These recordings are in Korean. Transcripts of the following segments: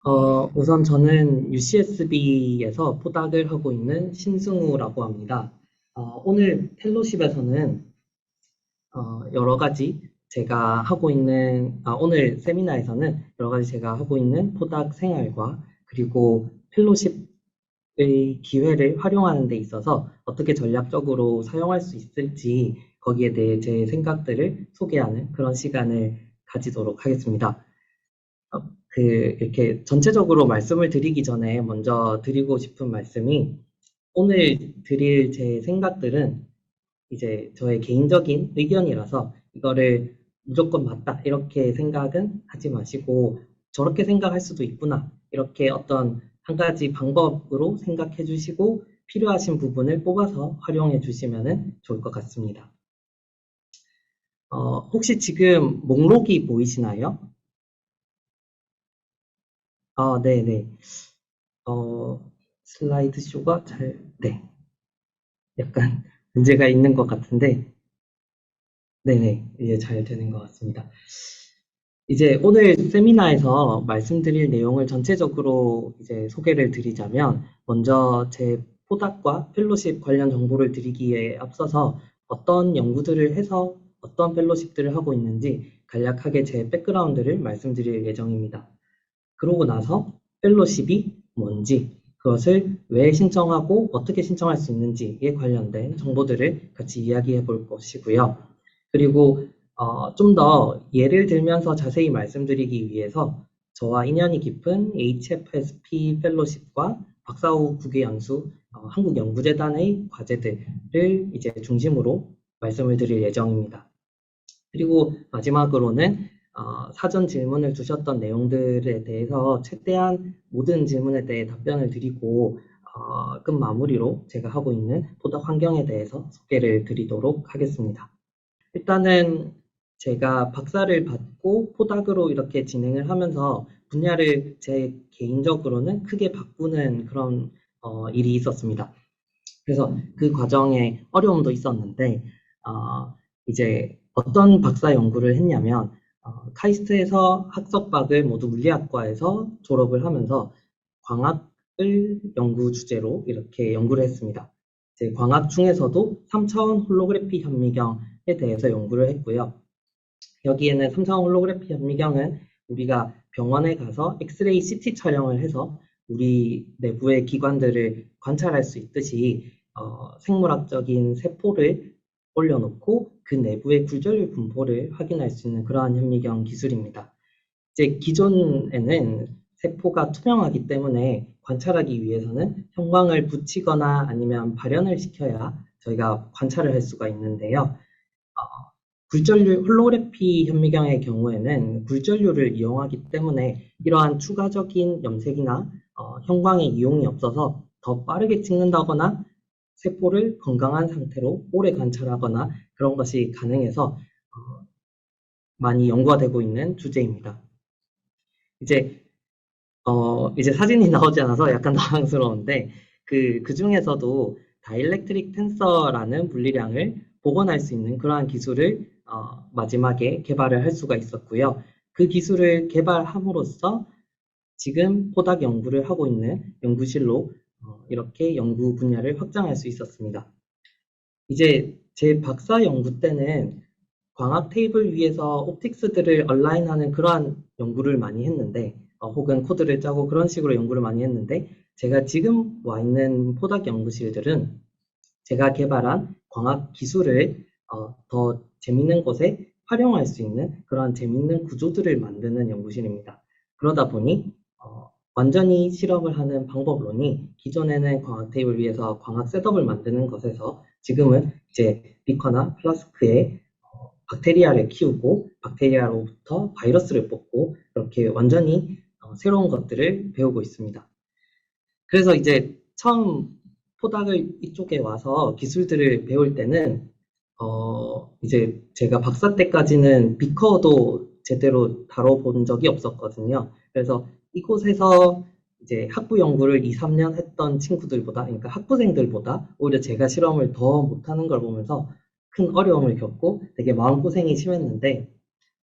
우선 저는 UCSB에서 포닥을 하고 있는 신승우라고 합니다. 오늘 펠로십에서는 여러 가지 제가 하고 있는, 오늘 세미나에서는 여러 가지 제가 하고 있는 포닥 생활과 그리고 펠로십의 기회를 활용하는 데 있어서 어떻게 전략적으로 사용할 수 있을지 거기에 대해 제 생각들을 소개하는 그런 시간을 가지도록 하겠습니다. 이렇게 전체적으로 말씀을 드리기 전에 먼저 드리고 싶은 말씀이 오늘 드릴 제 생각들은 이제 저의 개인적인 의견이라서 이거를 무조건 맞다 이렇게 생각은 하지 마시고 저렇게 생각할 수도 있구나 이렇게 어떤 한 가지 방법으로 생각해 주시고 필요하신 부분을 뽑아서 활용해 주시면 좋을 것 같습니다. 혹시 지금 목록이 보이시나요? 네네. 슬라이드 쇼가 네, 약간 문제가 있는 것 같은데, 네네, 이제 잘 되는 것 같습니다. 이제 오늘 세미나에서 말씀드릴 내용을 전체적으로 이제 소개를 드리자면, 먼저 제 포닥과 펠로십 관련 정보를 드리기에 앞서서 어떤 연구들을 해서 어떤 펠로십들을 하고 있는지 간략하게 제 백그라운드를 말씀드릴 예정입니다. 그러고 나서 펠로십이 뭔지, 그것을 왜 신청하고 어떻게 신청할 수 있는지에 관련된 정보들을 같이 이야기해 볼 것이고요. 그리고 좀 더 예를 들면서 자세히 말씀드리기 위해서 저와 인연이 깊은 HFSP 펠로십과 박사후 국외연수 한국연구재단의 과제들을 이제 중심으로 말씀을 드릴 예정입니다. 그리고 마지막으로는 사전 질문을 주셨던 내용들에 대해서 최대한 모든 질문에 대해 답변을 드리고 끝 마무리로 제가 하고 있는 포닥 환경에 대해서 소개를 드리도록 하겠습니다. 일단은 제가 박사를 받고 포닥으로 이렇게 진행을 하면서 분야를 제 개인적으로는 크게 바꾸는 그런 일이 있었습니다. 그래서 그 과정에 어려움도 있었는데 이제 어떤 박사 연구를 했냐면 카이스트에서 학석박을 모두 물리학과에서 졸업을 하면서 광학을 연구 주제로 이렇게 연구를 했습니다. 이제 광학 중에서도 3차원 홀로그래피 현미경에 대해서 연구를 했고요. 여기에는 3차원 홀로그래피 현미경은 우리가 병원에 가서 엑스레이 CT 촬영을 해서 우리 내부의 기관들을 관찰할 수 있듯이 생물학적인 세포를 올려놓고 그 내부의 굴절률 분포를 확인할 수 있는 그러한 현미경 기술입니다. 이제 기존에는 세포가 투명하기 때문에 관찰하기 위해서는 형광을 붙이거나 아니면 발현을 시켜야 저희가 관찰을 할 수가 있는데요. 굴절률 홀로그래피 현미경의 경우에는 굴절률을 이용하기 때문에 이러한 추가적인 염색이나 형광의 이용이 없어서 더 빠르게 찍는다거나 세포를 건강한 상태로 오래 관찰하거나 그런 것이 가능해서 많이 연구가 되고 있는 주제입니다. 이제 이제 사진이 나오지 않아서 약간 당황스러운데 그 중에서도 다이렉트릭 텐서라는 분리량을 복원할 수 있는 그러한 기술을 마지막에 개발을 할 수가 있었고요. 그 기술을 개발함으로써 지금 포닥 연구를 하고 있는 연구실로 이렇게 연구 분야를 확장할 수 있었습니다. 이제 제 박사 연구 때는 광학 테이블 위에서 옵틱스들을 얼라인하는 그러한 연구를 많이 했는데, 혹은 코드를 짜고 그런 식으로 연구를 많이 했는데, 제가 지금 와 있는 포닥 연구실들은 제가 개발한 광학 기술을 더 재밌는 곳에 활용할 수 있는 그런 재밌는 구조들을 만드는 연구실입니다. 그러다 보니 완전히 실험을 하는 방법론이 기존에는 광학 테이블 위에서 광학 셋업을 만드는 것에서 지금은 이제 비커나 플라스크에 박테리아를 키우고 박테리아로부터 바이러스를 뽑고 이렇게 완전히 새로운 것들을 배우고 있습니다. 그래서 이제 처음 포닥을 이쪽에 와서 기술들을 배울 때는 이제 제가 박사 때까지는 비커도 제대로 다뤄본 적이 없었거든요. 그래서 이곳에서 이제 학부 연구를 2, 3년 했던 친구들보다, 그러니까 학부생들보다 오히려 제가 실험을 더 못하는 걸 보면서 큰 어려움을 겪고 되게 마음고생이 심했는데,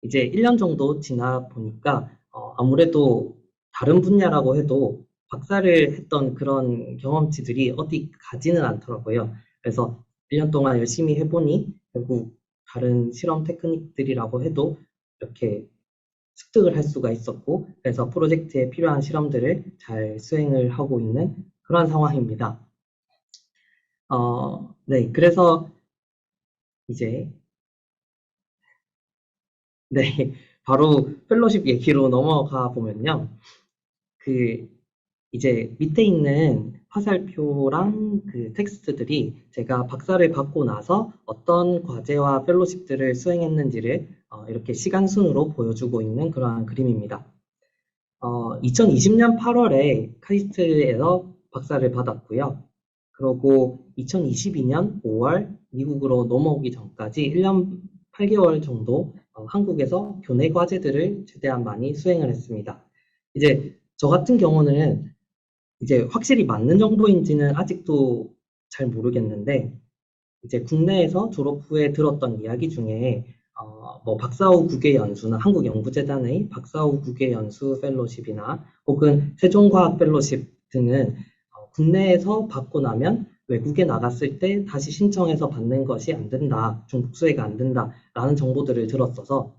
이제 1년 정도 지나 보니까 아무래도 다른 분야라고 해도 박사를 했던 그런 경험치들이 어디 가지는 않더라고요. 그래서 1년 동안 열심히 해보니 결국 다른 실험 테크닉들이라고 해도 이렇게 습득을 할 수가 있었고, 그래서 프로젝트에 필요한 실험들을 잘 수행을 하고 있는 그런 상황입니다. 네, 그래서 이제 네, 바로 펠로십 얘기로 넘어가 보면요. 그 이제 밑에 있는 화살표랑 그 텍스트들이 제가 박사를 받고 나서 어떤 과제와 펠로십들을 수행했는지를 이렇게 시간 순으로 보여주고 있는 그러한 그림입니다. 2020년 8월에 카이스트에서 박사를 받았고요. 그리고 2022년 5월 미국으로 넘어오기 전까지 1년 8개월 정도 한국에서 교내 과제들을 최대한 많이 수행을 했습니다. 이제 저 같은 경우는 이제 확실히 맞는 정보인지는 아직도 잘 모르겠는데, 이제 국내에서 졸업 후에 들었던 이야기 중에 뭐 박사 후 국외 연수나 한국연구재단의 박사 후 국외 연수 펠로십이나 혹은 세종과학 펠로십 등은 국내에서 받고 나면 외국에 나갔을 때 다시 신청해서 받는 것이 안 된다, 중복 수혜가 안 된다라는 정보들을 들었어서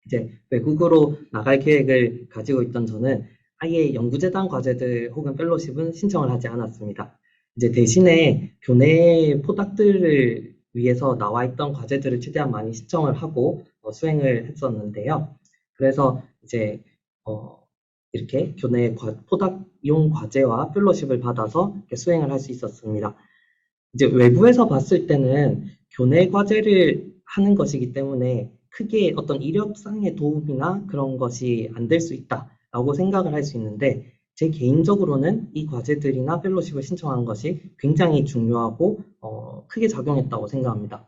이제 외국으로 나갈 계획을 가지고 있던 저는 아예 연구재단 과제들 혹은 펠로십은 신청을 하지 않았습니다. 이제 대신에 교내 포닥들을 위해서 나와 있던 과제들을 최대한 많이 신청을 하고 수행을 했었는데요. 그래서 이제 이렇게 교내 포닥용 과제와 펠로십을 받아서 수행을 할 수 있었습니다. 이제 외부에서 봤을 때는 교내 과제를 하는 것이기 때문에 크게 어떤 이력상의 도움이나 그런 것이 안 될 수 있다라고 생각을 할 수 있는데, 제 개인적으로는 이 과제들이나 펠로십을 신청한 것이 굉장히 중요하고 크게 작용했다고 생각합니다.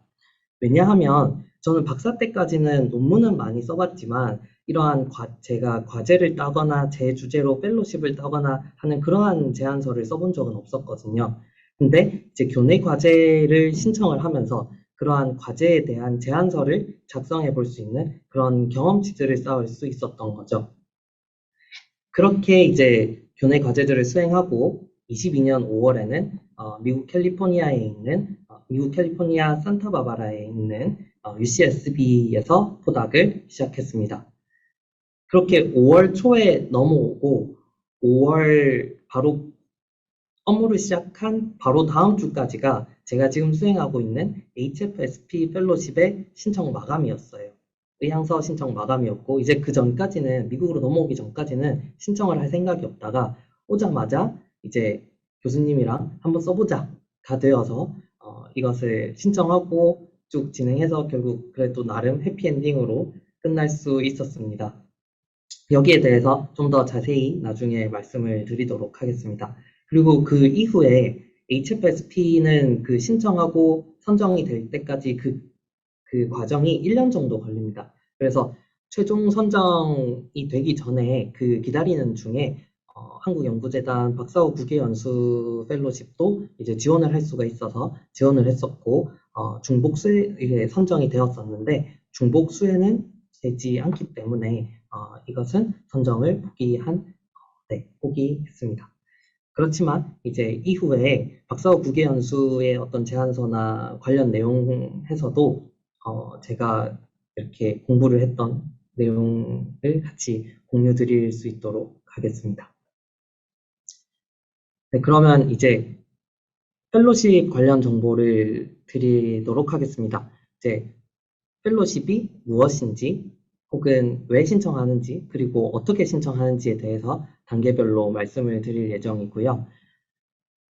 왜냐하면 저는 박사 때까지는 논문은 많이 써봤지만 이러한 제가 과제를 따거나 제 주제로 펠로십을 따거나 하는 그러한 제안서를 써본 적은 없었거든요. 근데 이제 교내 과제를 신청을 하면서 그러한 과제에 대한 제안서를 작성해 볼 수 있는 그런 경험치들을 쌓을 수 있었던 거죠. 그렇게 이제 교내 과제들을 수행하고 22년 5월에는 미국 캘리포니아 산타바바라에 있는 UCSB에서 포닥을 시작했습니다. 그렇게 5월 초에 넘어오고 5월 바로 업무를 시작한 바로 다음 주까지가 제가 지금 수행하고 있는 HFSP 펠로십의 신청 마감이었어요. 의향서 신청 마감이었고, 이제 그 전까지는, 미국으로 넘어오기 전까지는 신청을 할 생각이 없다가 오자마자 이제 교수님이랑 한번 써보자가 되어서 이것을 신청하고 쭉 진행해서 결국 그래도 나름 해피엔딩으로 끝날 수 있었습니다. 여기에 대해서 좀 더 자세히 나중에 말씀을 드리도록 하겠습니다. 그리고 그 이후에 HFSP는 그 신청하고 선정이 될 때까지 그 과정이 1년 정도 걸립니다. 그래서 최종 선정이 되기 전에 그 기다리는 중에 한국연구재단 박사후 국외연수 펠로십도 이제 지원을 할 수가 있어서 지원을 했었고, 중복수에 선정이 되었었는데 중복수에는 되지 않기 때문에 이것은 선정을 포기했습니다. 그렇지만 이제 이후에 박사후 국외연수의 어떤 제안서나 관련 내용에서도 제가 이렇게 공부를 했던 내용을 같이 공유 드릴 수 있도록 하겠습니다. 네, 그러면 이제 펠로십 관련 정보를 드리도록 하겠습니다. 이제 펠로십이 무엇인지, 혹은 왜 신청하는지, 그리고 어떻게 신청하는지에 대해서 단계별로 말씀을 드릴 예정이고요.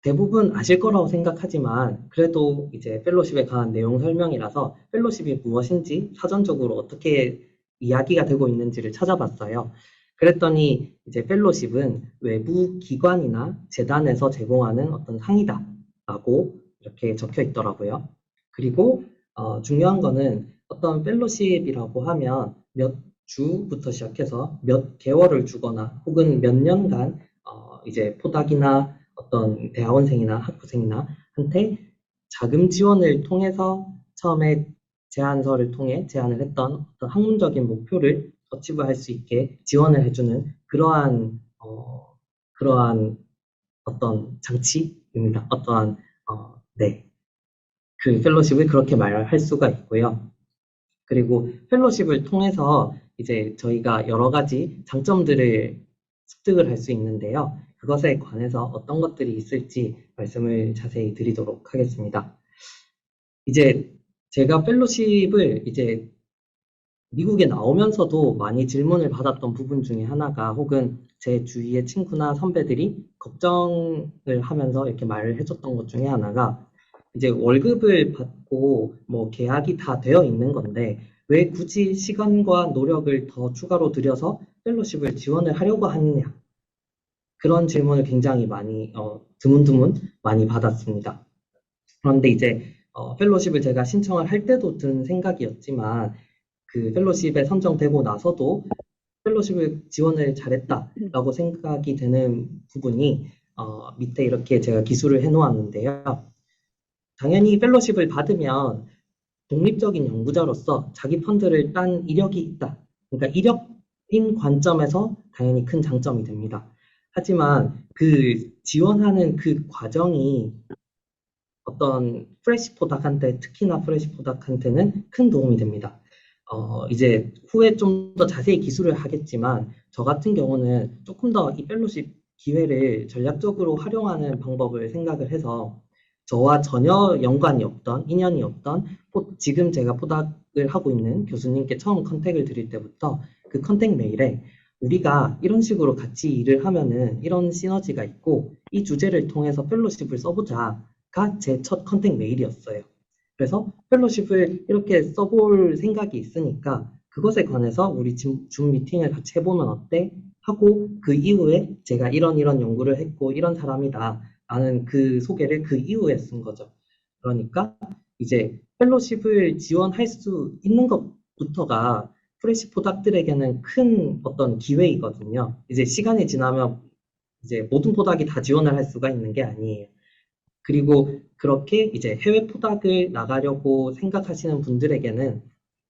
대부분 아실 거라고 생각하지만 그래도 이제 펠로십에 관한 내용 설명이라서 펠로십이 무엇인지 사전적으로 어떻게 이야기가 되고 있는지를 찾아봤어요. 그랬더니 이제 펠로십은 외부 기관이나 재단에서 제공하는 어떤 상이다라고 이렇게 적혀 있더라고요. 그리고 중요한 거는 어떤 펠로십이라고 하면 몇 주부터 시작해서 몇 개월을 주거나 혹은 몇 년간 이제 포닥이나 어떤 대학원생이나 학부생이나 한테 자금 지원을 통해서 처음에 제안서를 통해 제안을 했던 어떤 학문적인 목표를 어치브할 수 있게 지원을 해주는 그러한 그러한 어떤 장치입니다. 어떠한 네, 그 펠로십을 그렇게 말할 수가 있고요. 그리고 펠로십을 통해서 이제 저희가 여러 가지 장점들을 습득을 할 수 있는데요. 그것에 관해서 어떤 것들이 있을지 말씀을 자세히 드리도록 하겠습니다. 이제 제가 펠로십을 이제 미국에 나오면서도 많이 질문을 받았던 부분 중에 하나가 혹은 제 주위의 친구나 선배들이 걱정을 하면서 이렇게 말을 해줬던 것 중에 하나가 이제 월급을 받고 뭐 계약이 다 되어 있는 건데 왜 굳이 시간과 노력을 더 추가로 들여서 펠로십을 지원을 하려고 하느냐 그런 질문을 굉장히 많이 드문드문 많이 받았습니다. 그런데 이제 펠로십을 제가 신청을 할 때도 든 생각이었지만 그 펠로십에 선정되고 나서도 펠로십을 지원을 잘했다라고 생각이 되는 부분이 밑에 이렇게 제가 기술을 해놓았는데요. 당연히 펠로십을 받으면 독립적인 연구자로서 자기 펀드를 딴 이력이 있다. 그러니까 이력인 관점에서 당연히 큰 장점이 됩니다. 하지만 그 지원하는 그 과정이 어떤 프레시 포닥한테, 특히나 프레시 포닥한테는 큰 도움이 됩니다. 이제 후에 좀 더 자세히 기술을 하겠지만 저 같은 경우는 조금 더 이 펠로십 기회를 전략적으로 활용하는 방법을 생각을 해서 저와 전혀 연관이 없던, 인연이 없던 지금 제가 포닥을 하고 있는 교수님께 처음 컨택을 드릴 때부터 그 컨택 메일에 우리가 이런 식으로 같이 일을 하면은 이런 시너지가 있고 이 주제를 통해서 펠로십을 써보자가 제 첫 컨택 메일이었어요. 그래서 펠로십을 이렇게 써볼 생각이 있으니까 그것에 관해서 우리 줌 미팅을 같이 해보면 어때? 하고 그 이후에 제가 이런 연구를 했고 이런 사람이다 라는 그 소개를 그 이후에 쓴 거죠. 그러니까 이제 펠로십을 지원할 수 있는 것부터가 프레시 포닥들에게는 큰 어떤 기회이거든요. 이제 시간이 지나면 이제 모든 포닥이 다 지원을 할 수가 있는 게 아니에요. 그리고 그렇게 이제 해외 포닥을 나가려고 생각하시는 분들에게는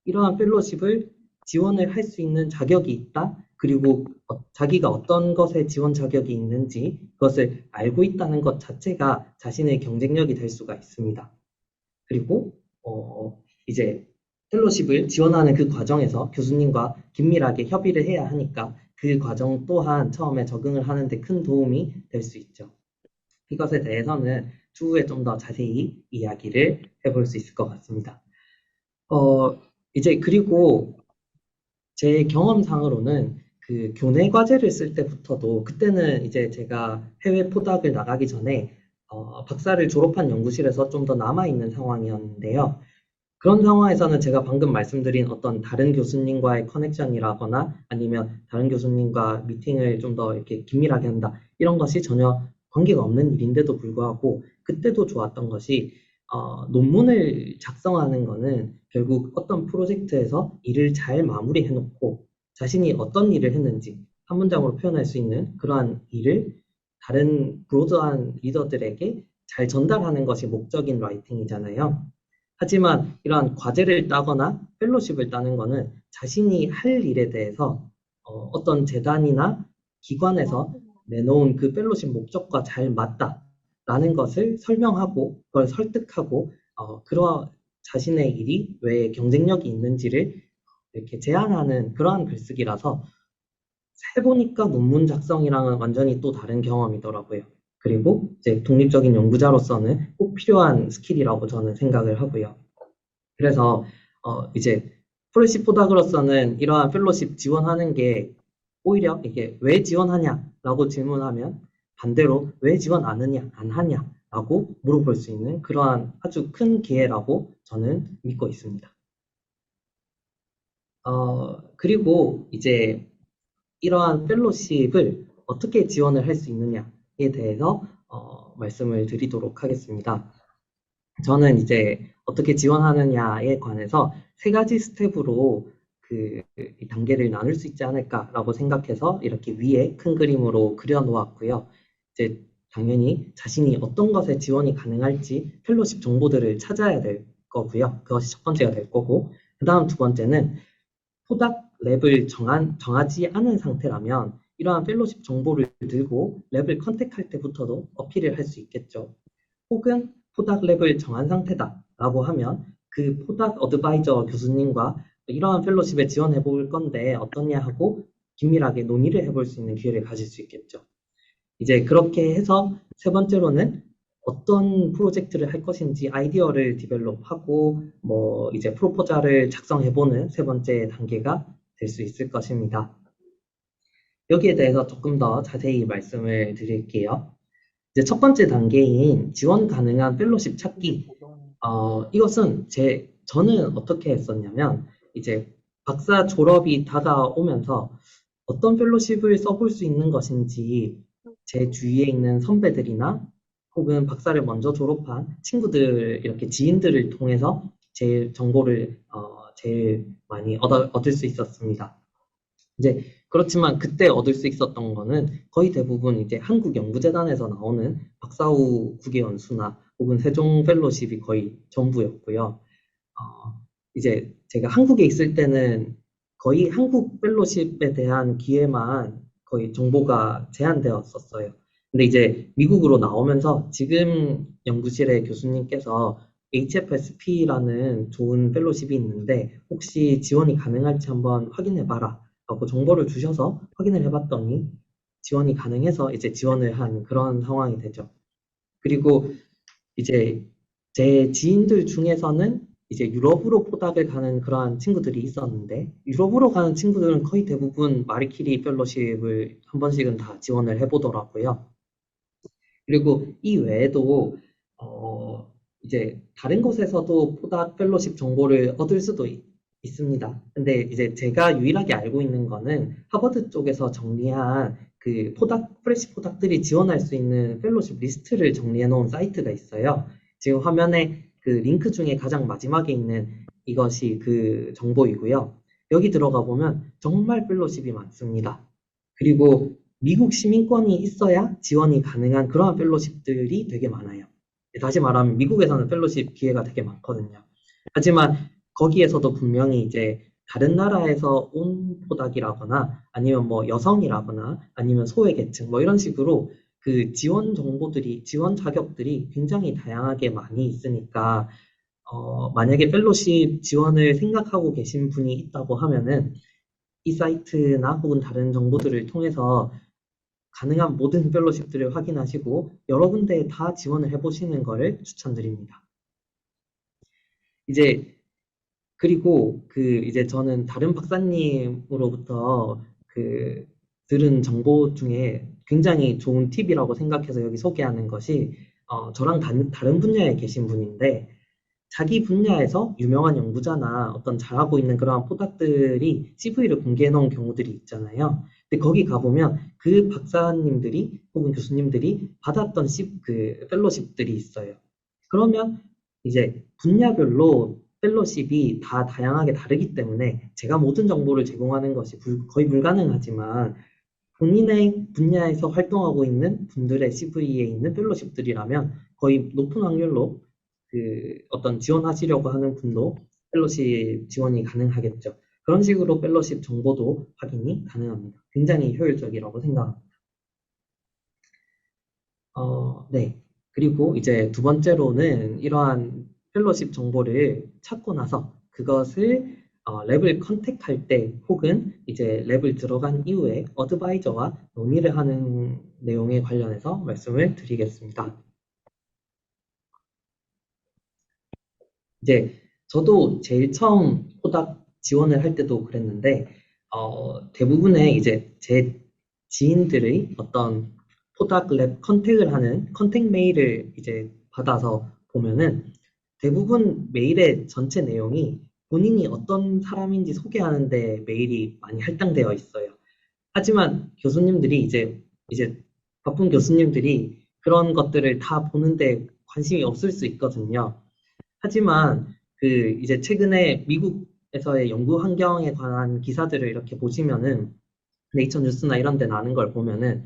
이러한 펠로십을 지원을 할 수 있는 자격이 있다. 그리고 자기가 어떤 것에 지원 자격이 있는지 그것을 알고 있다는 것 자체가 자신의 경쟁력이 될 수가 있습니다. 그리고 이제 펠로십을 지원하는 그 과정에서 교수님과 긴밀하게 협의를 해야 하니까 그 과정 또한 처음에 적응을 하는데 큰 도움이 될 수 있죠. 이것에 대해서는 추후에 좀 더 자세히 이야기를 해볼 수 있을 것 같습니다. 이제 그리고 제 경험상으로는 그 교내 과제를 쓸 때부터도 그때는 이제 제가 해외 포닥을 나가기 전에 박사를 졸업한 연구실에서 좀 더 남아있는 상황이었는데요. 그런 상황에서는 제가 방금 말씀드린 어떤 다른 교수님과의 커넥션이라거나 아니면 다른 교수님과 미팅을 좀 더 이렇게 긴밀하게 한다. 이런 것이 전혀 관계가 없는 일인데도 불구하고 그때도 좋았던 것이 논문을 작성하는 거는 결국 어떤 프로젝트에서 일을 잘 마무리해 놓고 자신이 어떤 일을 했는지 한 문장으로 표현할 수 있는 그러한 일을 다른 브로드한 리더들에게 잘 전달하는 것이 목적인 라이팅이잖아요. 하지만 이러한 과제를 따거나 펠로십을 따는 거는 자신이 할 일에 대해서 어떤 재단이나 기관에서 내놓은 그 펠로십 목적과 잘 맞다라는 것을 설명하고 그걸 설득하고 그러 자신의 일이 왜 경쟁력이 있는지를 이렇게 제안하는 그러한 글쓰기라서 해보니까 논문 작성이랑은 완전히 또 다른 경험이더라고요. 그리고 이제 독립적인 연구자로서는 꼭 필요한 스킬이라고 저는 생각을 하고요. 그래서 이제 프레시 포닥으로서는 이러한 펠로십 지원하는 게 오히려 이게 왜 지원하냐라고 질문하면 반대로 왜 지원 안 하냐라고 물어볼 수 있는 그러한 아주 큰 기회라고 저는 믿고 있습니다. 그리고 이제 이러한 펠로십을 어떻게 지원을 할 수 있느냐에 대해서 말씀을 드리도록 하겠습니다. 저는 이제 어떻게 지원하느냐에 관해서 세 가지 스텝으로 그 단계를 나눌 수 있지 않을까라고 생각해서 이렇게 위에 큰 그림으로 그려 놓았고요. 이제 당연히 자신이 어떤 것에 지원이 가능할지 펠로십 정보들을 찾아야 될 거고요. 그것이 첫 번째가 될 거고, 그 다음 두 번째는 포닥 랩을 정하지 않은 상태라면 이러한 펠로십 정보를 들고 랩을 컨택할 때부터도 어필을 할 수 있겠죠. 혹은 포닥 랩을 정한 상태다라고 하면 그 포닥 어드바이저 교수님과 이러한 펠로십에 지원해 볼 건데 어떠냐 하고 긴밀하게 논의를 해볼 수 있는 기회를 가질 수 있겠죠. 이제 그렇게 해서 세 번째로는 어떤 프로젝트를 할 것인지 아이디어를 디벨롭하고 뭐 이제 프로포저를 작성해보는 세 번째 단계가 될 수 있을 것입니다. 여기에 대해서 조금 더 자세히 말씀을 드릴게요. 이제 첫 번째 단계인 지원 가능한 펠로십 찾기. 이것은 저는 어떻게 했었냐면, 이제 박사 졸업이 다가오면서 어떤 펠로십을 써볼 수 있는 것인지 제 주위에 있는 선배들이나 혹은 박사를 먼저 졸업한 친구들, 이렇게 지인들을 통해서 제일 정보를 제일 많이 얻을 수 있었습니다. 이제 그렇지만 그때 얻을 수 있었던 거는 거의 대부분 이제 한국연구재단에서 나오는 박사후 국외연수나 혹은 세종 펠로십이 거의 전부였고요. 이제 제가 한국에 있을 때는 거의 한국 펠로십에 대한 기회만 거의 정보가 제한되었었어요. 근데 이제 미국으로 나오면서 지금 연구실의 교수님께서 HFSP라는 좋은 펠로십이 있는데 혹시 지원이 가능할지 한번 확인해봐라 라고 정보를 주셔서 확인을 해봤더니 지원이 가능해서 이제 지원을 한 그런 상황이 되죠. 그리고 이제 제 지인들 중에서는 이제 유럽으로 포닥을 가는 그러한 친구들이 있었는데 유럽으로 가는 친구들은 거의 대부분 마리키리 펠로십을 한 번씩은 다 지원을 해보더라고요. 그리고 이 외에도 이제 다른 곳에서도 포닥 펠로십 정보를 얻을 수도 있습니다. 근데 이제 제가 유일하게 알고 있는 거는 하버드 쪽에서 정리한 그 프레시 포닥들이 지원할 수 있는 펠로십 리스트를 정리해 놓은 사이트가 있어요. 지금 화면에 그 링크 중에 가장 마지막에 있는 이것이 그 정보이고요. 여기 들어가 보면 정말 펠로십이 많습니다. 그리고 미국 시민권이 있어야 지원이 가능한 그러한 펠로십들이 되게 많아요. 다시 말하면 미국에서는 펠로십 기회가 되게 많거든요. 하지만 거기에서도 분명히 이제 다른 나라에서 온 포닥이라거나 아니면 뭐 여성이라거나 아니면 소외계층 뭐 이런 식으로 그 지원 정보들이, 지원 자격들이 굉장히 다양하게 많이 있으니까 만약에 펠로십 지원을 생각하고 계신 분이 있다고 하면은 이 사이트나 혹은 다른 정보들을 통해서 가능한 모든 펠로십들을 확인하시고 여러 군데에 다 지원을 해보시는 것을 추천드립니다. 이제 그리고 이제 저는 다른 박사님으로부터 들은 정보 중에 굉장히 좋은 팁이라고 생각해서 여기 소개하는 것이 저랑 다른 분야에 계신 분인데 자기 분야에서 유명한 연구자나 어떤 잘하고 있는 그러한 포닥들이 CV를 공개해 놓은 경우들이 있잖아요. 근데 거기 가보면 그 박사님들이 혹은 교수님들이 받았던 펠로십들이 있어요. 그러면 이제 분야별로 펠로십이 다 다양하게 다르기 때문에 제가 모든 정보를 제공하는 것이 거의 불가능하지만 본인의 분야에서 활동하고 있는 분들의 CV에 있는 펠로십들이라면 거의 높은 확률로 어떤 지원하시려고 하는 분도 펠로십 지원이 가능하겠죠. 그런 식으로 펠로십 정보도 확인이 가능합니다. 굉장히 효율적이라고 생각합니다. 네. 그리고 이제 두 번째로는 이러한 펠로십 정보를 찾고 나서 그것을 랩을 컨택할 때 혹은 이제 랩을 들어간 이후에 어드바이저와 논의를 하는 내용에 관련해서 말씀을 드리겠습니다. 이제 저도 제일 처음 포닥 지원을 할 때도 그랬는데 대부분의 이제 제 지인들의 어떤 포닥 랩 컨택을 하는 컨택 메일을 이제 받아서 보면은 대부분 메일의 전체 내용이 본인이 어떤 사람인지 소개하는데 메일이 많이 할당되어 있어요. 하지만 교수님들이 이제 바쁜 교수님들이 그런 것들을 다 보는데 관심이 없을 수 있거든요. 하지만 이제 최근에 미국에서의 연구 환경에 관한 기사들을 이렇게 보시면은 네이처 뉴스나 이런 데 나는 걸 보면은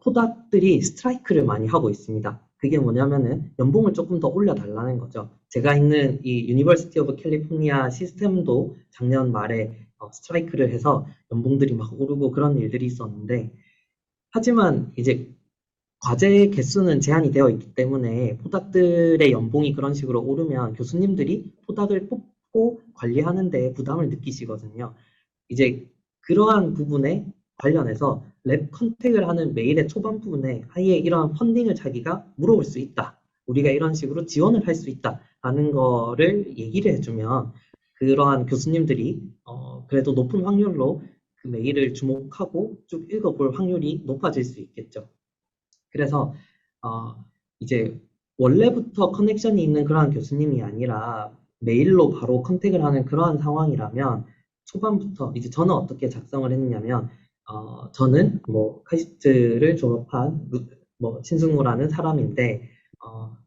포닥들이 스트라이크를 많이 하고 있습니다. 그게 뭐냐면은 연봉을 조금 더 올려달라는 거죠. 제가 있는 이 유니버시티 오브 캘리포니아 시스템도 작년 말에 스트라이크를 해서 연봉들이 막 오르고 그런 일들이 있었는데, 하지만 이제 과제 개수는 제한이 되어 있기 때문에 포닥들의 연봉이 그런 식으로 오르면 교수님들이 포닥을 뽑고 관리하는데 부담을 느끼시거든요. 이제 그러한 부분에 관련해서 랩 컨택을 하는 메일의 초반 부분에 아예 이러한 펀딩을 자기가 물어볼 수 있다. 우리가 이런 식으로 지원을 할 수 있다. 라는 거를 얘기를 해주면 그러한 교수님들이 그래도 높은 확률로 그 메일을 주목하고 쭉 읽어볼 확률이 높아질 수 있겠죠. 그래서 어, 이제 원래부터 커넥션이 있는 그러한 교수님이 아니라 메일로 바로 컨택을 하는 그러한 상황이라면 초반부터 이제 저는 어떻게 작성을 했냐면 저는 뭐 카이스트를 졸업한 뭐 신승우라는 사람인데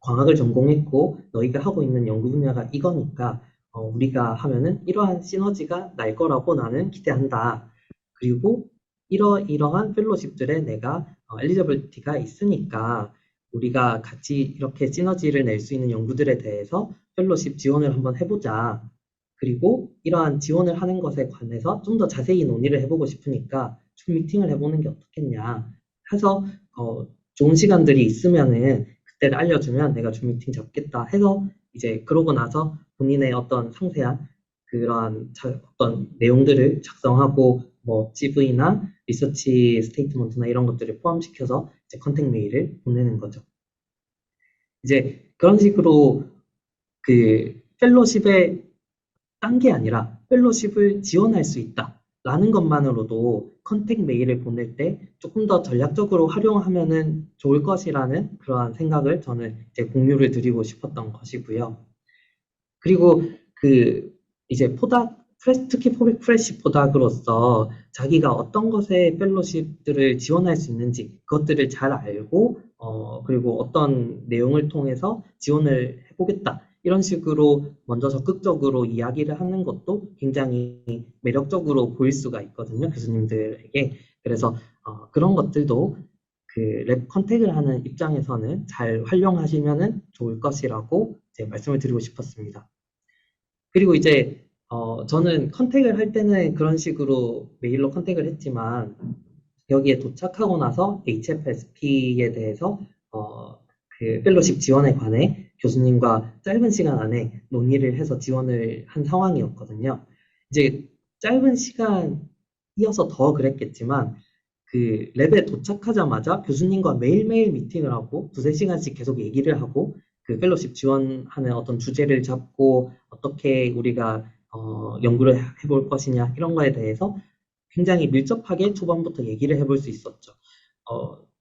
광학을 전공했고 너희가 하고 있는 연구 분야가 이거니까 우리가 하면은 이러한 시너지가 날 거라고 나는 기대한다. 그리고 이러이러한 펠로십들에 내가 엘리저블티가 있으니까 우리가 같이 이렇게 시너지를 낼 수 있는 연구들에 대해서 펠로십 지원을 한번 해보자. 그리고 이러한 지원을 하는 것에 관해서 좀 더 자세히 논의를 해보고 싶으니까 줌 미팅을 해보는 게 어떻겠냐 해서 좋은 시간들이 있으면은 그때를 알려주면 내가 줌 미팅 잡겠다 해서 이제 그러고 나서 본인의 어떤 상세한 그러한 어떤 내용들을 작성하고 뭐 CV나 리서치 스테이트먼트나 이런 것들을 포함시켜서 이제 컨택 메일을 보내는 거죠. 이제 그런 식으로 그 펠로십에 딴 게 아니라 펠로십을 지원할 수 있다라는 것만으로도 컨택 메일을 보낼 때 조금 더 전략적으로 활용하면은 좋을 것이라는 그러한 생각을 저는 이제 공유를 드리고 싶었던 것이고요. 그리고 그 이제 특히 프레시 포닥으로서 자기가 어떤 것에 펠로십들을 지원할 수 있는지 그것들을 잘 알고 그리고 어떤 내용을 통해서 지원을 해보겠다. 이런 식으로 먼저 적극적으로 이야기를 하는 것도 굉장히 매력적으로 보일 수가 있거든요, 교수님들에게. 그래서 그런 것들도 그 랩 컨택을 하는 입장에서는 잘 활용하시면 좋을 것이라고 이제 말씀을 드리고 싶었습니다. 그리고 이제 저는 컨택을 할 때는 그런 식으로 메일로 컨택을 했지만 여기에 도착하고 나서 HFSP에 대해서 그 펠로십 지원에 관해 교수님과 짧은 시간 안에 논의를 해서 지원을 한 상황이었거든요. 이제 짧은 시간이어서 더 그랬겠지만 그 랩에 도착하자마자 교수님과 매일매일 미팅을 하고 두세 시간씩 계속 얘기를 하고 그 펠로십 지원하는 어떤 주제를 잡고 어떻게 우리가 연구를 해볼 것이냐 이런 거에 대해서 굉장히 밀접하게 초반부터 얘기를 해볼 수 있었죠.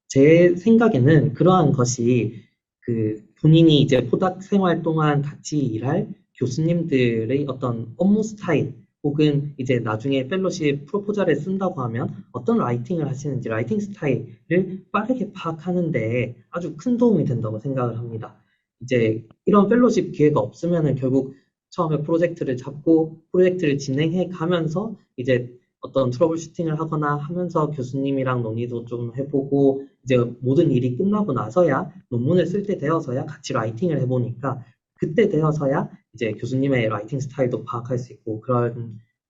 제 생각에는 그러한 것이 그 본인이 이제 포닥 생활 동안 같이 일할 교수님들의 어떤 업무 스타일 혹은 이제 나중에 펠로십 프로포절을 쓴다고 하면 어떤 라이팅을 하시는지 라이팅 스타일을 빠르게 파악하는데 아주 큰 도움이 된다고 생각을 합니다. 이제 이런 펠로십 기회가 없으면은 결국 처음에 프로젝트를 잡고 프로젝트를 진행해 가면서 이제 어떤 트러블 슈팅을 하거나 하면서 교수님이랑 논의도 좀 해보고 이제 모든 일이 끝나고 나서야 논문을 쓸 때 되어서야 같이 라이팅을 해보니까 그때 되어서야 이제 교수님의 라이팅 스타일도 파악할 수 있고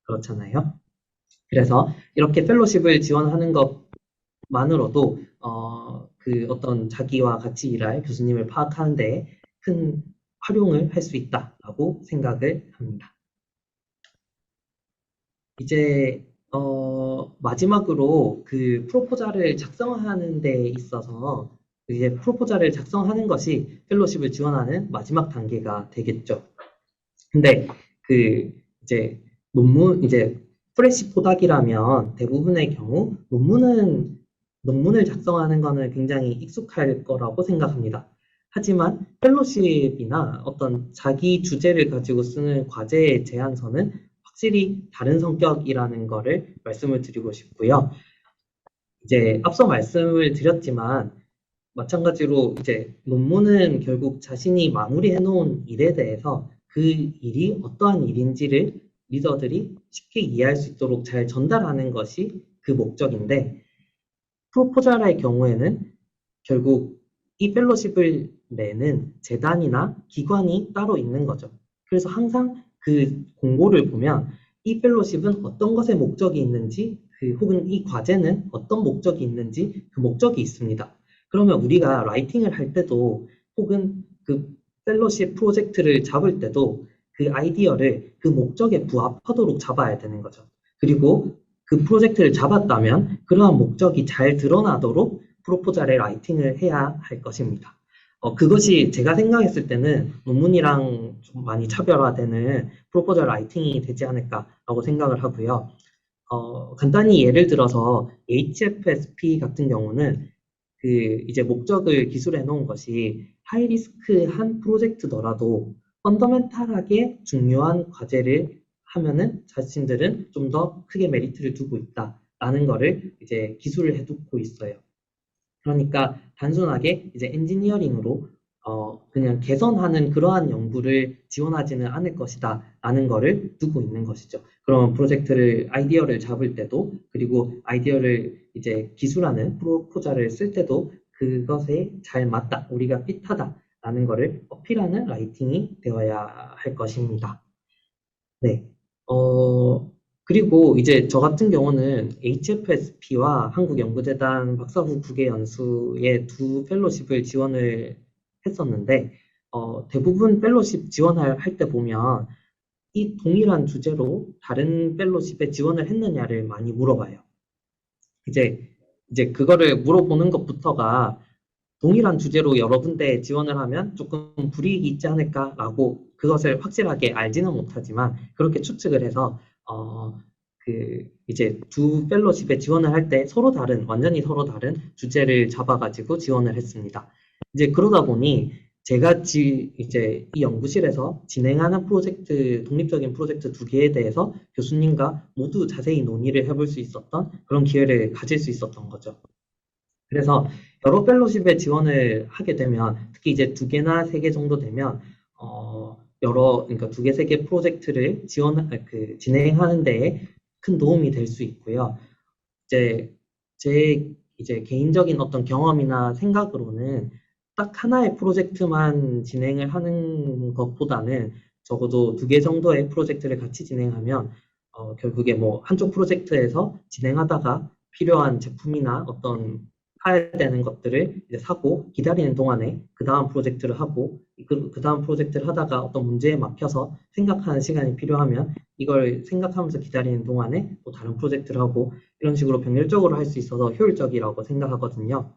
그렇잖아요. 그래서 이렇게 펠로십을 지원하는 것만으로도 그 어떤 자기와 같이 일할 교수님을 파악하는 데 큰 활용을 할 수 있다라고 생각을 합니다. 이제 마지막으로 그 프로포잘을 작성하는 데 있어서 이제 프로포잘을 작성하는 것이 펠로십을 지원하는 마지막 단계가 되겠죠. 근데 그 이제 이제 프레시 포닥이라면 대부분의 경우 논문을 작성하는 거는 굉장히 익숙할 거라고 생각합니다. 하지만 펠로십이나 어떤 자기 주제를 가지고 쓰는 과제의 제안서는 확실히 다른 성격이라는 거를 말씀을 드리고 싶고요. 이제 앞서 말씀을 드렸지만 마찬가지로 이제 논문은 결국 자신이 마무리해 놓은 일에 대해서 그 일이 어떠한 일인지를 리더들이 쉽게 이해할 수 있도록 잘 전달하는 것이 그 목적인데 프로포절의 경우에는 결국 이 펠로십을 내는 재단이나 기관이 따로 있는 거죠. 그래서 항상 그 공고를 보면 이 펠로십은 어떤 것에 목적이 있는지, 혹은 이 과제는 어떤 목적이 있는지 그 목적이 있습니다. 그러면 우리가 라이팅을 할 때도 혹은 그 펠로십 프로젝트를 잡을 때도 그 아이디어를 그 목적에 부합하도록 잡아야 되는 거죠. 그리고 그 프로젝트를 잡았다면 그러한 목적이 잘 드러나도록 프로포절의 라이팅을 해야 할 것입니다. 그것이 제가 생각했을 때는 논문이랑 좀 많이 차별화되는 프로포절 라이팅이 되지 않을까라고 생각을 하고요. 간단히 예를 들어서 HFSP 같은 경우는 이제 목적을 기술해 놓은 것이 하이리스크한 프로젝트더라도 펀더멘탈하게 중요한 과제를 하면은 자신들은 좀 더 크게 메리트를 두고 있다라는 거를 이제 기술을 해두고 있어요. 그러니까 단순하게 이제 엔지니어링으로 그냥 개선하는 그러한 연구를 지원하지는 않을 것이다 라는 거를 두고 있는 것이죠. 그럼 프로젝트를 아이디어를 잡을 때도 그리고 아이디어를 이제 기술하는 프로포저를 쓸 때도 그것에 잘 맞다, 우리가 핏하다 라는 거를 어필하는 라이팅이 되어야 할 것입니다. 네. 그리고 이제 저 같은 경우는 HFSP와 한국연구재단 박사후 국외연수의 두 펠로십을 지원을 했었는데, 대부분 펠로십 지원할 때 보면 이 동일한 주제로 다른 펠로십에 지원을 했느냐를 많이 물어봐요. 이제, 이제 그거를 물어보는 것부터가 동일한 주제로 여러 군데 지원을 하면 조금 불이익이 있지 않을까라고 그것을 확실하게 알지는 못하지만 그렇게 추측을 해서 이제 두 펠로십에 지원을 할 때 완전히 서로 다른 주제를 잡아가지고 지원을 했습니다. 이제 그러다 보니 제가 이제 이 연구실에서 진행하는 프로젝트, 독립적인 프로젝트 두 개에 대해서 교수님과 모두 자세히 논의를 해볼 수 있었던 그런 기회를 가질 수 있었던 거죠. 그래서 여러 펠로십에 지원을 하게 되면 특히 이제 두 개나 세 개 정도 되면 그러니까 두 개, 세 개 프로젝트를 진행하는 데에 큰 도움이 될 수 있고요. 제 개인적인 어떤 경험이나 생각으로는 딱 하나의 프로젝트만 진행을 하는 것보다는 적어도 두 개 정도의 프로젝트를 같이 진행하면 결국에 뭐 한쪽 프로젝트에서 진행하다가 필요한 제품이나 어떤 사야 되는 것들을 이제 사고 기다리는 동안에 그 다음 프로젝트를 하고 그 다음 프로젝트를 하다가 어떤 문제에 막혀서 생각하는 시간이 필요하면 이걸 생각하면서 기다리는 동안에 또 다른 프로젝트를 하고 이런 식으로 병렬적으로 할 수 있어서 효율적이라고 생각하거든요.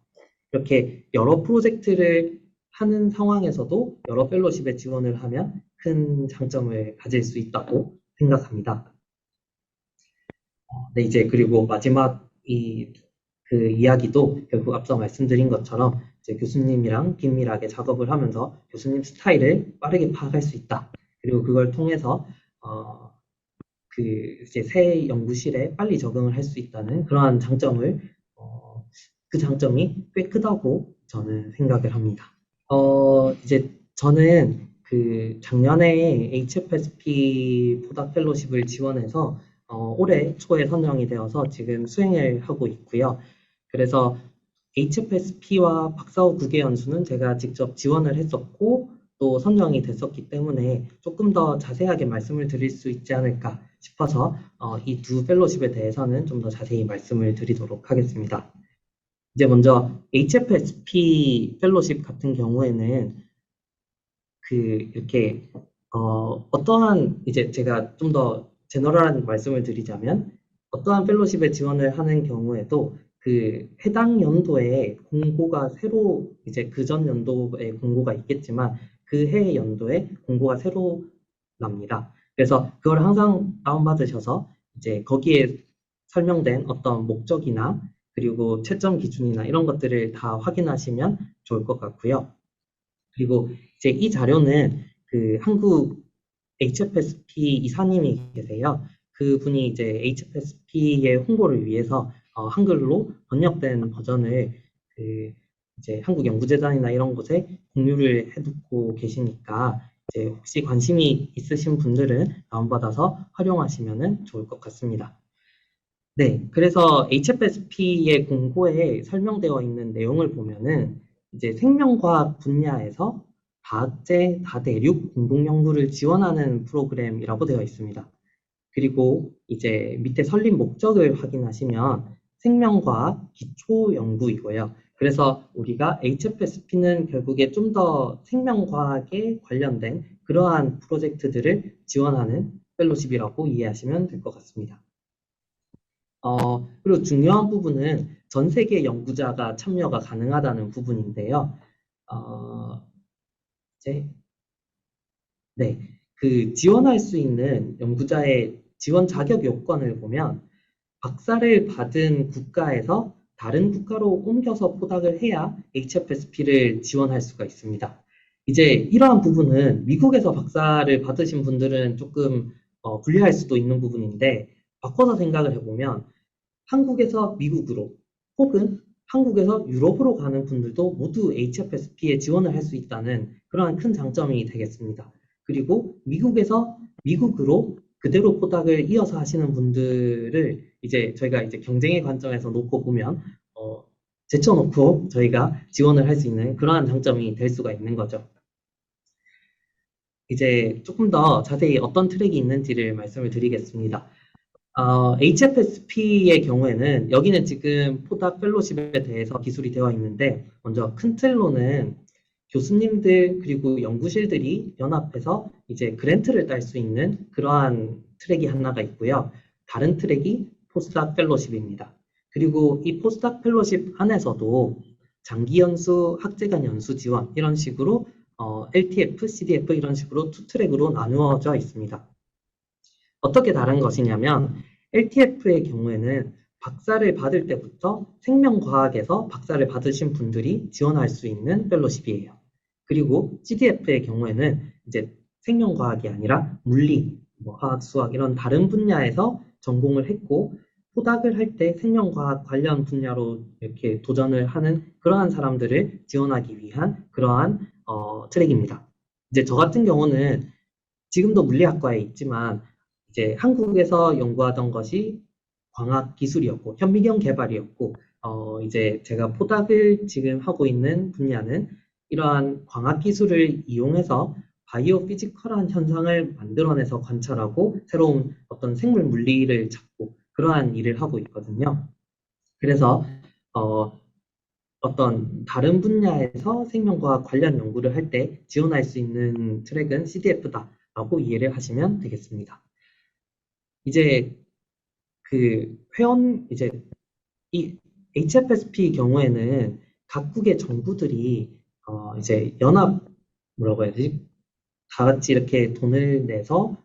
이렇게 여러 프로젝트를 하는 상황에서도 여러 펠로십에 지원을 하면 큰 장점을 가질 수 있다고 생각합니다. 네, 이제 그리고 마지막 그 이야기도 결국 앞서 말씀드린 것처럼 이제 교수님이랑 긴밀하게 작업을 하면서 교수님 스타일을 빠르게 파악할 수 있다. 그리고 그걸 통해서 이제 새 연구실에 빨리 적응을 할 수 있다는 그러한 장점을 그 장점이 꽤 크다고 저는 생각을 합니다. 이제 저는 작년에 HFSP 포닥 펠로십을 지원해서 올해 초에 선정이 되어서 지금 수행을 하고 있고요. 그래서 HFSP와 박사후 국외 연수는 제가 직접 지원을 했었고 또 선정이 됐었기 때문에 조금 더 자세하게 말씀을 드릴 수 있지 않을까 싶어서 이 두 펠로십에 대해서는 좀 더 자세히 말씀을 드리도록 하겠습니다. 이제 먼저 HFSP 펠로십 같은 경우에는 이렇게 어떠한 이제 제가 좀 더 제너럴한 말씀을 드리자면 어떠한 펠로십에 지원을 하는 경우에도 해당 연도에 공고가 새로 이제 그전 연도에 공고가 있겠지만 그 해 연도에 공고가 새로 납니다. 그래서 그걸 항상 다운받으셔서 이제 거기에 설명된 어떤 목적이나 그리고 채점 기준이나 이런 것들을 다 확인하시면 좋을 것 같고요. 그리고 이제 이 자료는 한국 HFSP 이사님이 계세요. 그분이 이제 HFSP의 홍보를 위해서 한글로 번역된 버전을 이제 한국연구재단이나 이런 곳에 공유를 해두고 계시니까 이제 혹시 관심이 있으신 분들은 다운받아서 활용하시면 좋을 것 같습니다. 네, 그래서 HFSP의 공고에 설명되어 있는 내용을 보면은 이제 생명과학 분야에서 다학제, 다대륙 공동연구를 지원하는 프로그램이라고 되어 있습니다. 그리고 이제 밑에 설립 목적을 확인하시면 생명과학 기초 연구이고요. 그래서 우리가 HFSP는 결국에 좀 더 생명과학에 관련된 그러한 프로젝트들을 지원하는 펠로십이라고 이해하시면 될 것 같습니다. 그리고 중요한 부분은 전 세계 연구자가 참여가 가능하다는 부분인데요. 어, 이제, 네. 그 지원할 수 있는 연구자의 지원 자격 요건을 보면 박사를 받은 국가에서 다른 국가로 옮겨서 포닥을 해야 HFSP를 지원할 수가 있습니다. 이제 이러한 부분은 미국에서 박사를 받으신 분들은 조금 불리할 수도 있는 부분인데 바꿔서 생각을 해보면 한국에서 미국으로 혹은 한국에서 유럽으로 가는 분들도 모두 HFSP에 지원을 할 수 있다는 그러한 큰 장점이 되겠습니다. 그리고 미국에서 미국으로 그대로 포닥을 이어서 하시는 분들을 이제 저희가 이제 경쟁의 관점에서 놓고 보면 제쳐놓고 저희가 지원을 할 수 있는 그러한 장점이 될 수가 있는 거죠. 이제 조금 더 자세히 어떤 트랙이 있는지를 말씀을 드리겠습니다. HFSP의 경우에는 여기는 지금 포닥 펠로십에 대해서 기술이 되어 있는데 먼저 큰 틀로는 교수님들 그리고 연구실들이 연합해서 이제 그랜트를 딸 수 있는 그러한 트랙이 하나가 있고요. 다른 트랙이 포스닥 펠로십입니다. 그리고 이 포스닥 펠로십 안에서도 장기 연수, 학제간 연수 지원 이런 식으로 LTF, CDF 이런 식으로 투 트랙으로 나누어져 있습니다. 어떻게 다른 것이냐면 LTF의 경우에는 박사를 받을 때부터 생명과학에서 박사를 받으신 분들이 지원할 수 있는 펠로십이에요. 그리고 CDF의 경우에는 이제 생명과학이 아니라 물리, 화학, 수학 이런 다른 분야에서 전공을 했고 포닥을 할 때 생명과학 관련 분야로 이렇게 도전을 하는 그러한 사람들을 지원하기 위한 그러한 트랙입니다. 이제 저 같은 경우는 지금도 물리학과에 있지만 이제 한국에서 연구하던 것이 광학 기술이었고 현미경 개발이었고 이제 제가 포닥을 지금 하고 있는 분야는 이러한 광학 기술을 이용해서 바이오 피지컬한 현상을 만들어내서 관찰하고 새로운 어떤 생물 물리를 찾고 그러한 일을 하고 있거든요. 그래서 어떤 다른 분야에서 생명과학 관련 연구를 할 때 지원할 수 있는 트랙은 CDF다라고 이해를 하시면 되겠습니다. 이제 그 회원 이제 이 HFSP 경우에는 각국의 정부들이 이제 연합 뭐라고 해야 되지? 다 같이 이렇게 돈을 내서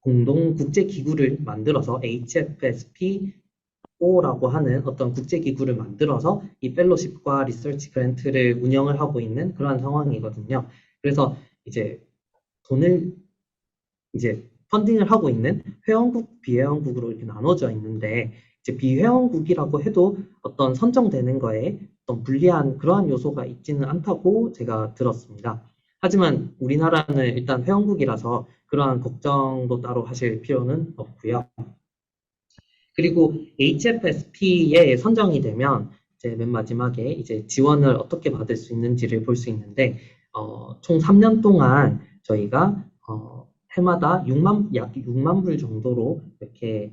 공동 국제 기구를 만들어서 HFSP5라고 하는 어떤 국제 기구를 만들어서 이 펠로십과 리서치 그랜트를 운영을 하고 있는 그러한 상황이거든요. 그래서 이제 돈을 이제 펀딩을 하고 있는 회원국, 비회원국으로 이렇게 나눠져 있는데 이제 비회원국이라고 해도 어떤 선정되는 거에 어떤 불리한 그러한 요소가 있지는 않다고 제가 들었습니다. 하지만 우리나라는 일단 회원국이라서 그러한 걱정도 따로 하실 필요는 없고요. 그리고 HFSP에 선정이 되면 이제 맨 마지막에 이제 지원을 어떻게 받을 수 있는지를 볼 수 있는데 총 3년 동안 저희가 해마다 약 6만 불 정도로 이렇게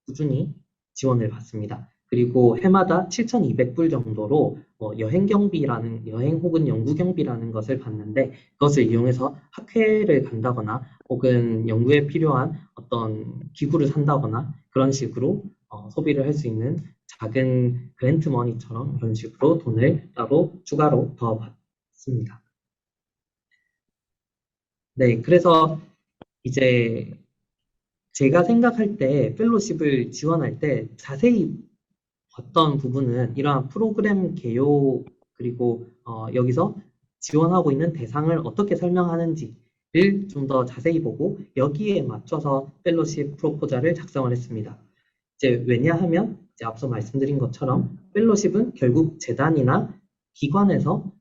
꾸준히 지원을 받습니다. 그리고 해마다 7,200불 정도로 여행 혹은 연구 경비라는 것을 받는데 그것을 이용해서 학회를 간다거나 혹은 연구에 필요한 어떤 기구를 산다거나 그런 식으로 소비를 할 수 있는 작은 그랜트 머니처럼 그런 식으로 돈을 따로 추가로 더 받습니다. 네, 그래서 이제 제가 생각할 때 펠로십을 지원할 때 자세히 봤던 부분은 이러한 프로그램 개요 그리고 여기서 지원하고 있는 대상을 어떻게 설명하는지를 좀 더 자세히 보고 여기에 맞춰서 펠로십 프로포잘을 작성을 했습니다. 이제 왜냐하면 이제 앞서 말씀드린 것처럼 펠로십은 결국 재단이나 기관에서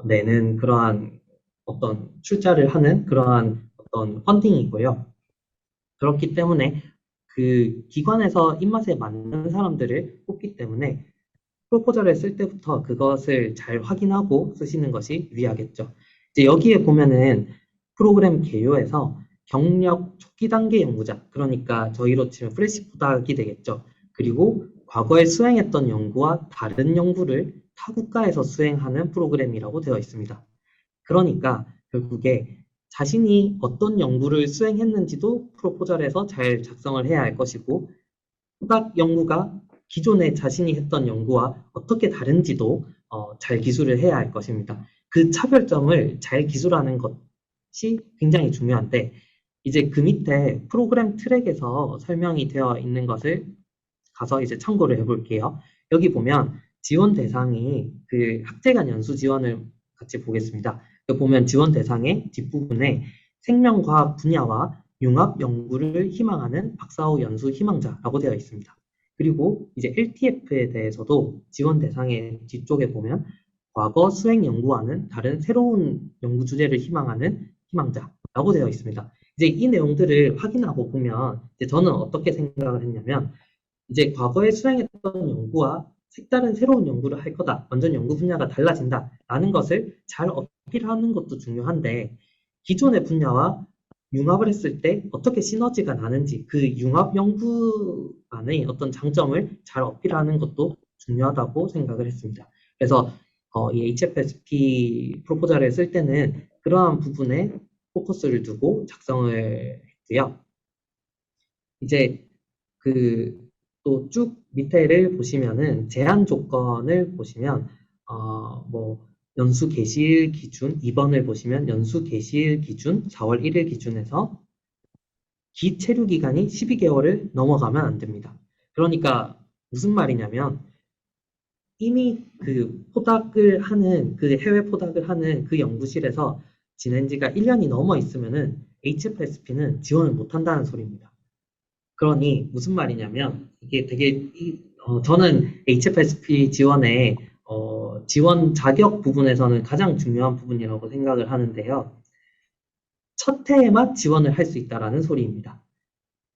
내는 그러한 어떤 출자를 하는 그러한 어떤 펀딩이고요. 그렇기 때문에 그 기관에서 입맛에 맞는 사람들을 뽑기 때문에 프로포절을 쓸 때부터 그것을 잘 확인하고 쓰시는 것이 유리하겠죠. 이제 여기에 보면은 프로그램 개요에서 경력 초기 단계 연구자, 그러니까 저희로 치면 프레시 포닥이 되겠죠. 그리고 과거에 수행했던 연구와 다른 연구를 타 국가에서 수행하는 프로그램이라고 되어 있습니다. 그러니까 결국에 자신이 어떤 연구를 수행했는지도 프로포절에서 잘 작성을 해야 할 것이고, 후각 연구가 기존에 자신이 했던 연구와 어떻게 다른지도 잘 기술을 해야 할 것입니다. 그 차별점을 잘 기술하는 것이 굉장히 중요한데, 이제 그 밑에 프로그램 트랙에서 설명이 되어 있는 것을 가서 이제 참고를 해볼게요. 여기 보면 지원 대상이 그 학제간 연수 지원을 같이 보겠습니다. 여기 보면 지원 대상의 뒷부분에 생명과학 분야와 융합 연구를 희망하는 박사 후 연수 희망자라고 되어 있습니다. 그리고 이제 LTF에 대해서도 지원 대상의 뒤쪽에 보면 과거 수행 연구와는 다른 새로운 연구 주제를 희망하는 희망자라고 되어 있습니다. 이제 이 내용들을 확인하고 보면 이제 저는 어떻게 생각을 했냐면, 이제 과거에 수행했던 연구와 색다른 새로운 연구를 할 거다. 완전 연구 분야가 달라진다. 라는 것을 잘 어필하는 것도 중요한데, 기존의 분야와 융합을 했을 때 어떻게 시너지가 나는지, 그 융합 연구 안의 어떤 장점을 잘 어필하는 것도 중요하다고 생각을 했습니다. 그래서 이 HFSP 프로포절을 쓸 때는 그러한 부분에 포커스를 두고 작성을 했고요. 이제 그 또 쭉 밑에를 보시면은 제한 조건을 보시면 뭐 연수 개시일 기준 2번을 보시면 연수 개시일 기준 4월 1일 기준에서 기체류 기간이 12개월을 넘어가면 안 됩니다. 그러니까 무슨 말이냐면, 이미 그 포닥을 하는 그 해외 포닥을 하는 그 연구실에서 지낸 지가 1년이 넘어 있으면은 HFSP는 지원을 못 한다는 소리입니다. 그러니 무슨 말이냐면, 이게 되게 저는 HFSP 지원의 지원 자격 부분에서는 가장 중요한 부분이라고 생각을 하는데요. 첫 해에만 지원을 할 수 있다라는 소리입니다.